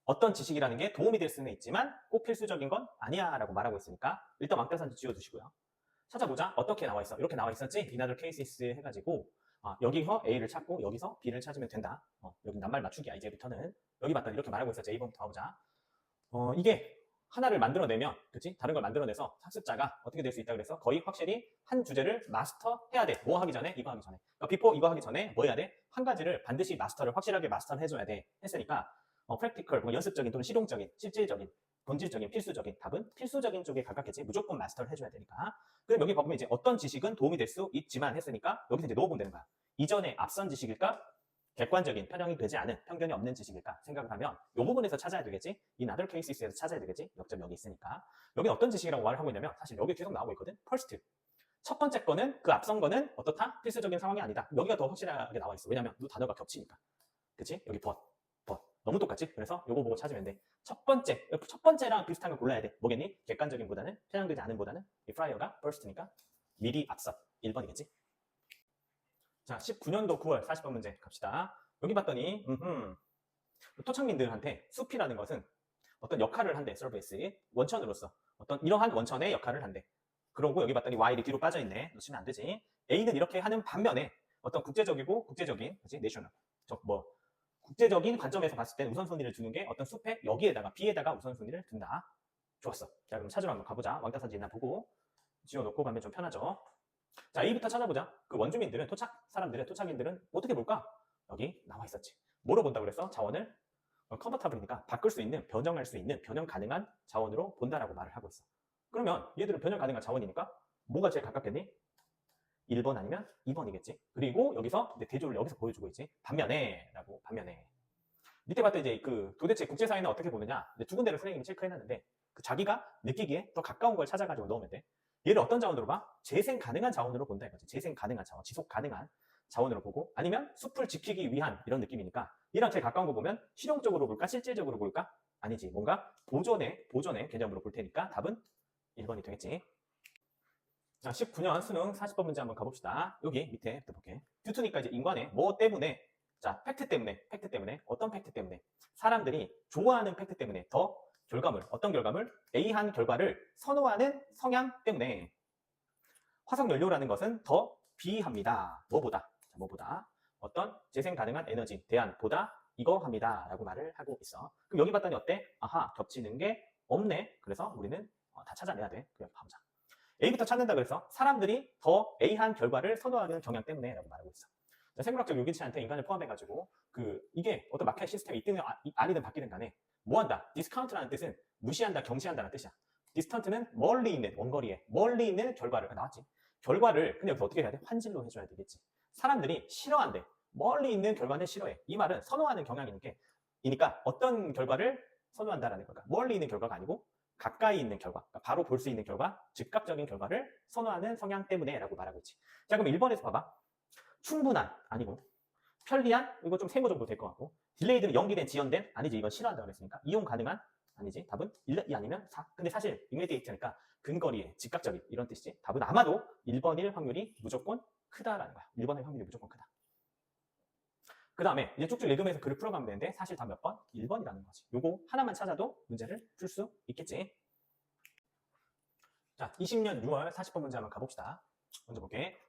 어떤 지식이라는 게 도움이 될 수는 있지만 꼭 필수적인 건 아니야 라고 말하고 있으니까 일단 왕따산지 지워주시고요. 찾아보자. 어떻게 나와 있어? 이렇게 나와 있었지? 이나들 케이스 해가지고 여기서 A를 찾고 여기서 B를 찾으면 된다. 여기 낱말 맞추기야. 이제부터는 여기 봤더니 이렇게 말하고 있었지. A번부터 가보자. 이게 하나를 만들어내면 그치? 다른 걸 만들어내서 학습자가 어떻게 될 수 있다 그래서 거의 확실히 한 주제를 마스터해야 돼. 뭐 하기 전에? 이거 하기 전에. 그러니까 비포 이거 하기 전에 뭐 해야 돼? 한 가지를 반드시 마스터를 확실하게 마스터를 해줘야 돼. 했으니까 프랙티컬, 연습적인 또는 실용적인, 실질적인 본질적인, 필수적인 답은 필수적인 쪽에 가깝겠지. 무조건 마스터를 해줘야 되니까. 그럼 여기 보면 이제 어떤 지식은 도움이 될 수 있지만 했으니까 여기서 이제 넣어보면 되는 거야. 이전에 앞선 지식일까? 객관적인 편향이 되지 않은 편견이 없는 지식일까 생각을 하면 이 부분에서 찾아야 되겠지. 이 other cases에서 찾아야 되겠지. 역점 여기 있으니까. 여기 어떤 지식이라고 말을 하고 있냐면 사실 여기 계속 나오고 있거든. first. 첫 번째 거는 그 앞선 거는 어떻다? 필수적인 상황이 아니다. 여기가 더 확실하게 나와 있어. 왜냐면 이 단어가 겹치니까. 그치? 여기 but. 너무 똑같지? 그래서 요거 보고 찾으면 돼. 첫 번째랑 비슷한 걸 골라야 돼. 뭐겠니? 객관적인보다는 편향되지 않은보다는 이 prior가 first니까 미리 앞서 1번이겠지. 자, 19년도 9월 40번 문제 갑시다. 여기 봤더니 토착민들한테 숲이라는 것은 어떤 역할을 한대. 서비스의 원천으로서 어떤 이러한 원천의 역할을 한대. 그러고 여기 봤더니 Y이 뒤로 빠져있네. 놓치면 안 되지. A는 이렇게 하는 반면에 어떤 국제적인 그치? 내셔널 국제적인 관점에서 봤을 때 우선순위를 두는 게 어떤 숲에 여기에다가 B에다가 우선순위를 둔다. 좋았어. 자, 그럼 찾으러 한번 가보자. 왕따사진이나 보고 지워놓고 가면 좀 편하죠. 자, A부터 찾아보자. 그 원주민들은 토착인들은 어떻게 볼까? 여기 나와 있었지. 뭐로 본다고 그랬어? 자원을 컨버터블이니까 바꿀 수 있는, 변형할 수 있는, 변형 가능한 자원으로 본다라고 말을 하고 있어. 그러면 얘들은 변형 가능한 자원이니까 뭐가 제일 가깝겠니? 1번 아니면 2번이겠지. 그리고 여기서 대조를 여기서 보여주고 있지. 반면에 밑에 봤더니 이제 도대체 국제사회는 어떻게 보느냐. 두 군데를 선생님이 체크해놨는데 자기가 느끼기에 더 가까운 걸 찾아가지고 넣으면 돼. 얘를 어떤 자원으로 봐? 재생 가능한 자원으로 본다 이거지. 재생 가능한 자원, 지속 가능한 자원으로 보고 아니면 숲을 지키기 위한 이런 느낌이니까 얘랑 제일 가까운 거 보면 실용적으로 볼까? 실질적으로 볼까? 아니지. 뭔가 보존의 개념으로 볼 테니까 답은 1번이 되겠지. 자, 19년 수능 40번 문제 한번 가봅시다. 여기 밑에부터 볼게. 듀투니까 이제 인간의 뭐 때문에, 자, 팩트 때문에, 어떤 팩트 때문에, 사람들이 좋아하는 팩트 때문에 더 어떤 결과물? A한 결과를 선호하는 성향 때문에 화석연료라는 것은 더 비합니다. 뭐보다? 어떤 재생 가능한 에너지, 대안보다 이거 합니다. 라고 말을 하고 있어. 그럼 여기 봤더니 어때? 아하, 겹치는 게 없네. 그래서 우리는 다 찾아내야 돼. 그냥 가보자. A부터 찾는다 그래서 사람들이 더 A한 결과를 선호하는 경향 때문에 라고 말하고 있어. 생물학적 요기치한테 인간을 포함해가지고 이게 어떤 마켓 시스템이 있든 아니든 바뀌든 간에 뭐 한다? 디스카운트라는 뜻은 무시한다, 경시한다는 뜻이야. 디스턴트는 멀리 있는, 원거리에 멀리 있는 결과를, 나왔지. 결과를 근데 여기서 어떻게 해야 돼? 환질로 해줘야 되겠지. 사람들이 싫어한대. 멀리 있는 결과는 싫어해. 이 말은 선호하는 경향이 있는 게 이니까 어떤 결과를 선호한다라는 걸까? 멀리 있는 결과가 아니고 가까이 있는 결과, 그러니까 바로 볼 수 있는 결과, 즉각적인 결과를 선호하는 성향 때문에 라고 말하고 있지. 자, 그럼 1번에서 봐봐. 충분한, 아니고 편리한, 이거 좀 세모 정도 될 것 같고, 딜레이드는 연기된, 지연된, 아니지, 이건 싫어한다고 그랬으니까 이용 가능한, 아니지, 답은 1, 2 아니면 4. 근데 사실 이미디에이트니까 근거리에, 즉각적인 이런 뜻이지. 답은 아마도 1번일 확률이 무조건 크다라는 거야. 1번일 확률이 무조건 크다. 그 다음에 이제 쭉쭉 읽으면서 글을 풀어가면 되는데 사실 답 몇 번? 1번이라는 거지. 요거 하나만 찾아도 문제를 풀 수 있겠지. 자, 20년 6월 40번 문제 한번 가봅시다. 먼저 볼게.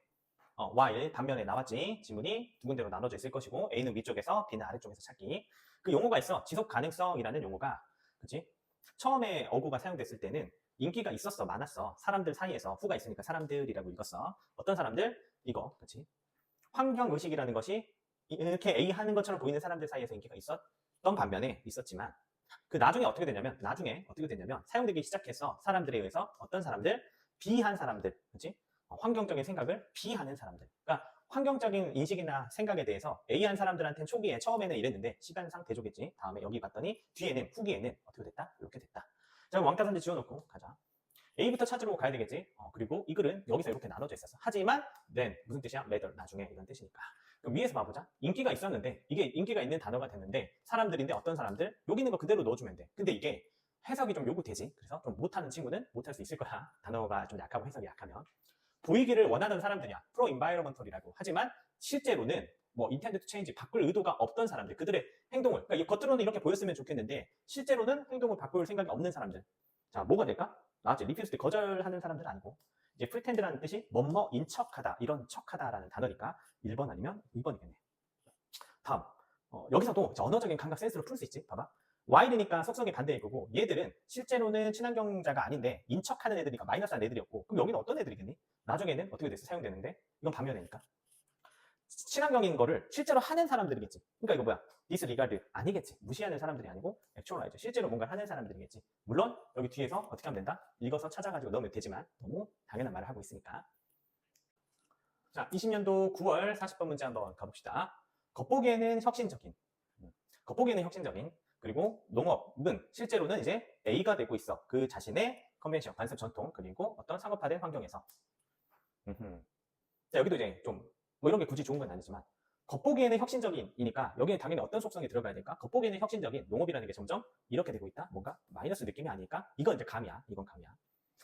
while 단면에 나왔지. 지문이 두 군데로 나눠져 있을 것이고 A는 위쪽에서 B는 아래쪽에서 찾기. 그 용어가 있어. 지속 가능성이라는 용어가, 그치? 처음에 어구가 사용됐을 때는 인기가 있었어, 많았어. 사람들 사이에서, 후가 있으니까 사람들이라고 읽었어. 어떤 사람들? 이거, 그치? 환경의식이라는 것이 이렇게 A 하는 것처럼 보이는 사람들 사이에서 인기가 있었던 반면에 있었지만, 그 나중에 어떻게 됐냐면 사용되기 시작해서 사람들에 의해서 어떤 사람들? B한 사람들, 그치? 환경적인 생각을 B하는 사람들. 그러니까 환경적인 인식이나 생각에 대해서 A한 사람들한테는 초기에 처음에는 이랬는데 시간상 대조겠지. 다음에 여기 봤더니 뒤에는, 후기에는 어떻게 됐다? 이렇게 됐다. 자, 그럼 왕따선지 지워놓고 가자. A부터 찾으러 가야 되겠지. 그리고 이 글은 여기서 이렇게 나눠져 있었어. 하지만 then 무슨 뜻이야? later, 나중에, 이런 뜻이니까. 그럼 위에서 봐보자. 인기가 있었는데, 이게 인기가 있는 단어가 됐는데 사람들인데 어떤 사람들? 여기 있는 거 그대로 넣어주면 돼. 근데 이게 해석이 좀 요구되지. 그래서 좀 못하는 친구는 못할 수 있을 거야. 단어가 좀 약하고 해석이 약하면. 보이기를 원하는 사람들이야. 프로-인바이러먼털이라고. 하지만 실제로는 뭐 intended to change, 바꿀 의도가 없던 사람들, 그들의 행동을, 그러니까 겉으로는 이렇게 보였으면 좋겠는데 실제로는 행동을 바꿀 생각이 없는 사람들. 자, 뭐가 될까? 나왔지. refuse 때 거절하는 사람들은 아니고, 이제 pretend라는 뜻이 뭐뭐인 척하다, 이런 척하다라는 단어니까 1번 아니면 2번이겠네. 다음, 여기서도 언어적인 감각 센스로 풀 수 있지. 봐봐. while이니까 속성이 반대일 거고, 얘들은 실제로는 친환경자가 아닌데 인척하는 애들이니까 마이너스한 애들이었고, 그럼 여기는 어떤 애들이겠니? 나중에는 어떻게 됐어? 사용되는데 이건 반면이니까 친환경인 거를 실제로 하는 사람들이겠지. 그러니까 이거 뭐야? disregard 아니겠지. 무시하는 사람들이 아니고 actualize, 실제로 뭔가를 하는 사람들이겠지. 물론 여기 뒤에서 어떻게 하면 된다? 읽어서 찾아가지고 넣으면 되지만 너무 당연한 말을 하고 있으니까. 자, 20년도 9월 40번 문제 한번 가봅시다. 겉보기에는 혁신적인, 그리고 농업은 실제로는 이제 A가 되고 있어. 그 자신의 컨벤션, 관습 전통, 그리고 어떤 상업화된 환경에서. 자, 여기도 이제 좀 뭐 이런 게 굳이 좋은 건 아니지만 겉보기에는 혁신적인이니까 여기에 당연히 어떤 속성이 들어가야 될까? 겉보기에는 혁신적인 농업이라는 게 점점 이렇게 되고 있다. 뭔가 마이너스 느낌이 아닐까? 이건 이제 감이야. 이건 감이야.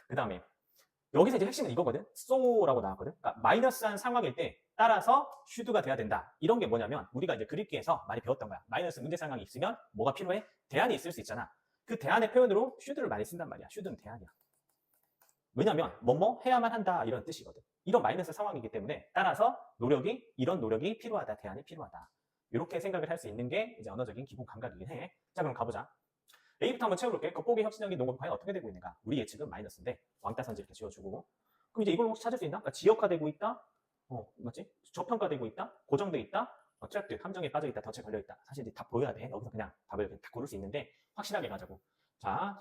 그 다음에 여기서 이제 핵심은 이거거든. so라고 나왔거든. 그러니까 마이너스한 상황일 때 따라서 should가 돼야 된다. 이런 게 뭐냐면 우리가 이제 그리기에서 많이 배웠던 거야. 마이너스 문제 상황이 있으면 뭐가 필요해? 대안이 있을 수 있잖아. 그 대안의 표현으로 should를 많이 쓴단 말이야. should는 대안이야. 왜냐면 뭐뭐 해야만 한다, 이런 뜻이거든. 이런 마이너스 상황이기 때문에 따라서 이런 노력이 필요하다, 대안이 필요하다. 이렇게 생각을 할 수 있는 게 이제 언어적인 기본 감각이긴 해. 자, 그럼 가보자. A부터 한번 채워볼게. 겉보기 혁신적인 농업이 과연 어떻게 되고 있는가? 우리 예측은 마이너스인데 왕따선지 이렇게 지워주고. 그럼 이제 이걸 혹시 찾을 수 있나? 그러니까 지역화되고 있다? 맞지? 저평가되고 있다? 고정돼 있다? 트랩드, 함정에 빠져있다, 덫에 걸려있다. 사실 이제 답 보여야 돼. 여기서 그냥 답을 다 고를 수 있는데 확실하게 가자고. 자,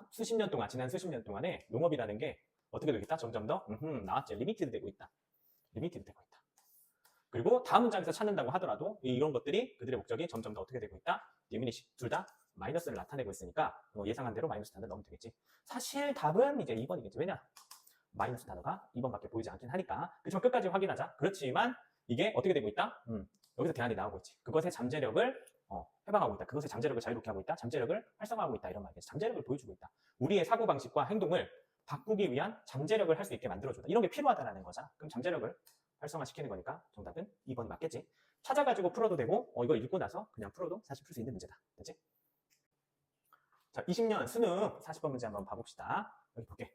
지난 수십 년 동안에 농업이라는 게 어떻게 되겠다? 점점 더 나왔지. 리미티드 되고 있다. 그리고 다음 문장에서 찾는다고 하더라도 이런 것들이 그들의 목적이 점점 더 어떻게 되고 있다? diminish, 둘 다 마이너스를 나타내고 있으니까 예상한 대로 마이너스 단어를 넣으면 되겠지. 사실 답은 이제 2번이겠지. 왜냐? 마이너스 단어가 2번밖에 보이지 않긴 하니까. 그렇지만 끝까지 확인하자. 그렇지만 이게 어떻게 되고 있다? 여기서 대안이 나오고 있지. 그것의 잠재력을 해방하고 있다. 그것의 잠재력을 자유롭게 하고 있다. 잠재력을 활성화하고 있다. 이런 말이겠지. 잠재력을 보여주고 있다. 우리의 사고방식과 행동을 바꾸기 위한 잠재력을 할 수 있게 만들어준다. 이런 게 필요하다는 거잖아. 그럼 잠재력을 활성화시키는 거니까 정답은 2번이 맞겠지. 찾아가지고 풀어도 되고 이거 읽고 나서 그냥 풀어도 사실 풀 수 있는 문제다. 됐지? 자, 20년 수능 40번 문제 한번 봐봅시다. 여기 볼게.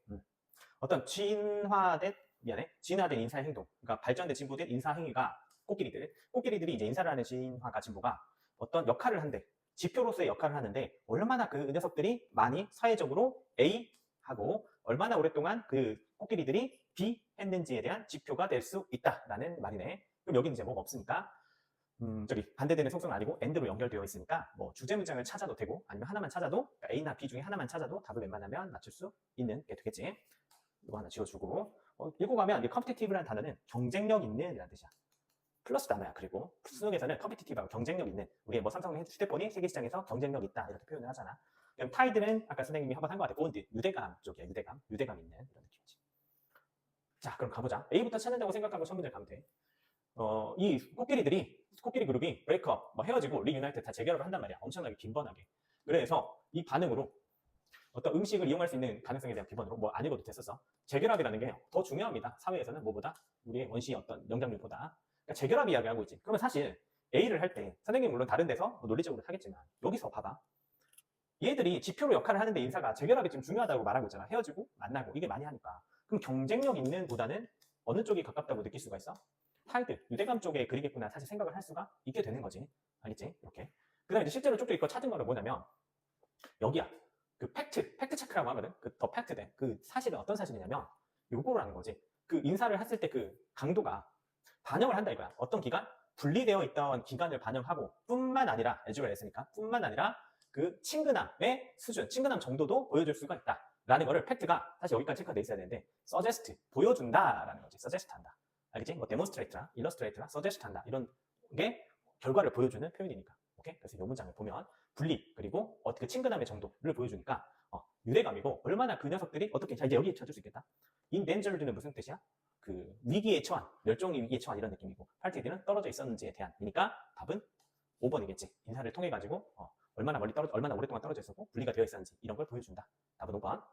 어떤 진화된 인사의 행동, 그러니까 발전된 진보된 인사행위가 코끼리들이 이제 인사를 하는 진화가 진보가 어떤 역할을 한대. 지표로서의 역할을 하는데 얼마나 그 녀석들이 많이 사회적으로 A 하고 얼마나 오랫동안 그 코끼리들이 B 했는지에 대한 지표가 될 수 있다라는 말이네. 그럼 여기는 이제 뭐가 없으니까 저기 반대되는 속성은 아니고 and로 연결되어 있으니까 뭐 주제 문장을 찾아도 되고 아니면 하나만 찾아도 그러니까 A나 B 중에 하나만 찾아도 답을 웬만하면 맞출 수 있는 게 되겠지. 이거 하나 지워주고 읽어가면 이 competitive라는 단어는 경쟁력 있는 이라는 뜻이야. 플러스 단어야. 그리고 수능에서는 competitive하고 경쟁력 있는 우리 뭐 삼성 휴대폰이 세계 시장에서 경쟁력 있다 이렇게 표현을 하잖아. 그럼 tide는 아까 선생님이 한번 한 것 같아. bond 유대감 쪽이야. 유대감 있는 이런 느낌이지. 자 그럼 가보자. A부터 찾는다고 생각하고 첫 문제 가면 돼. 이 코끼리 그룹이 브레이크업, 뭐 헤어지고 리유나이트 다 재결합을 한단 말이야. 엄청나게 빈번하게. 그래서 이 반응으로 어떤 음식을 이용할 수 있는 가능성에 대한 기본으로 뭐 안 읽어도 됐었어. 재결합이라는 게 더 중요합니다. 사회에서는 뭐보다 우리의 원시 어떤 영향률보다. 그러니까 재결합 이야기하고 있지. 그러면 사실 A를 할 때 선생님 물론 다른 데서 뭐 논리적으로 하겠지만 여기서 봐봐. 얘들이 지표로 역할을 하는데 인사가 재결합이 지금 중요하다고 말하고 있잖아. 헤어지고 만나고 이게 많이 하니까. 그럼 경쟁력 있는 보다는 어느 쪽이 가깝다고 느낄 수가 있어? 타이드, 유대감 쪽에 그리겠구나 사실 생각을 할 수가 있게 되는 거지. 알겠지? 이렇게. 그 다음에 이제 실제로 쪽쪽 이거 찾은 거는 뭐냐면 여기야. 그 팩트 체크라고 하거든. 그 더 팩트돼. 그 사실은 어떤 사실이냐면 요거라는 거지. 그 인사를 했을 때 그 강도가 반영을 한다 이거야. 어떤 기간? 분리되어 있던 기간을 반영하고 뿐만 아니라 에듀얼 했으니까 뿐만 아니라 그 친근함의 수준, 친근함 정도도 보여줄 수가 있다. 라는 거를 팩트가 사실 여기까지 체크가 돼 있어야 되는데 suggest, 보여준다라는 거지. suggest 한다. 알겠지? 뭐 demonstrate라, illustrate라, suggest 한다. 이런 게 결과를 보여주는 표현이니까. 오케이? 그래서 이 문장을 보면 분리 그리고 어떻게 친근함의 정도를 보여주니까 유대감이고 얼마나 그 녀석들이 어떻게 자 이제 여기 찾을 수 있겠다. in danger는 무슨 뜻이야? 그 위기에 처한, 멸종의 위기에 처한 이런 느낌이고 팔티들은 떨어져 있었는지에 대한이니까 답은 5번이겠지. 인사를 통해 가지고 얼마나 오랫동안 떨어져 있었고 분리가 되어 있었는지 이런 걸 보여준다. 답은 5번.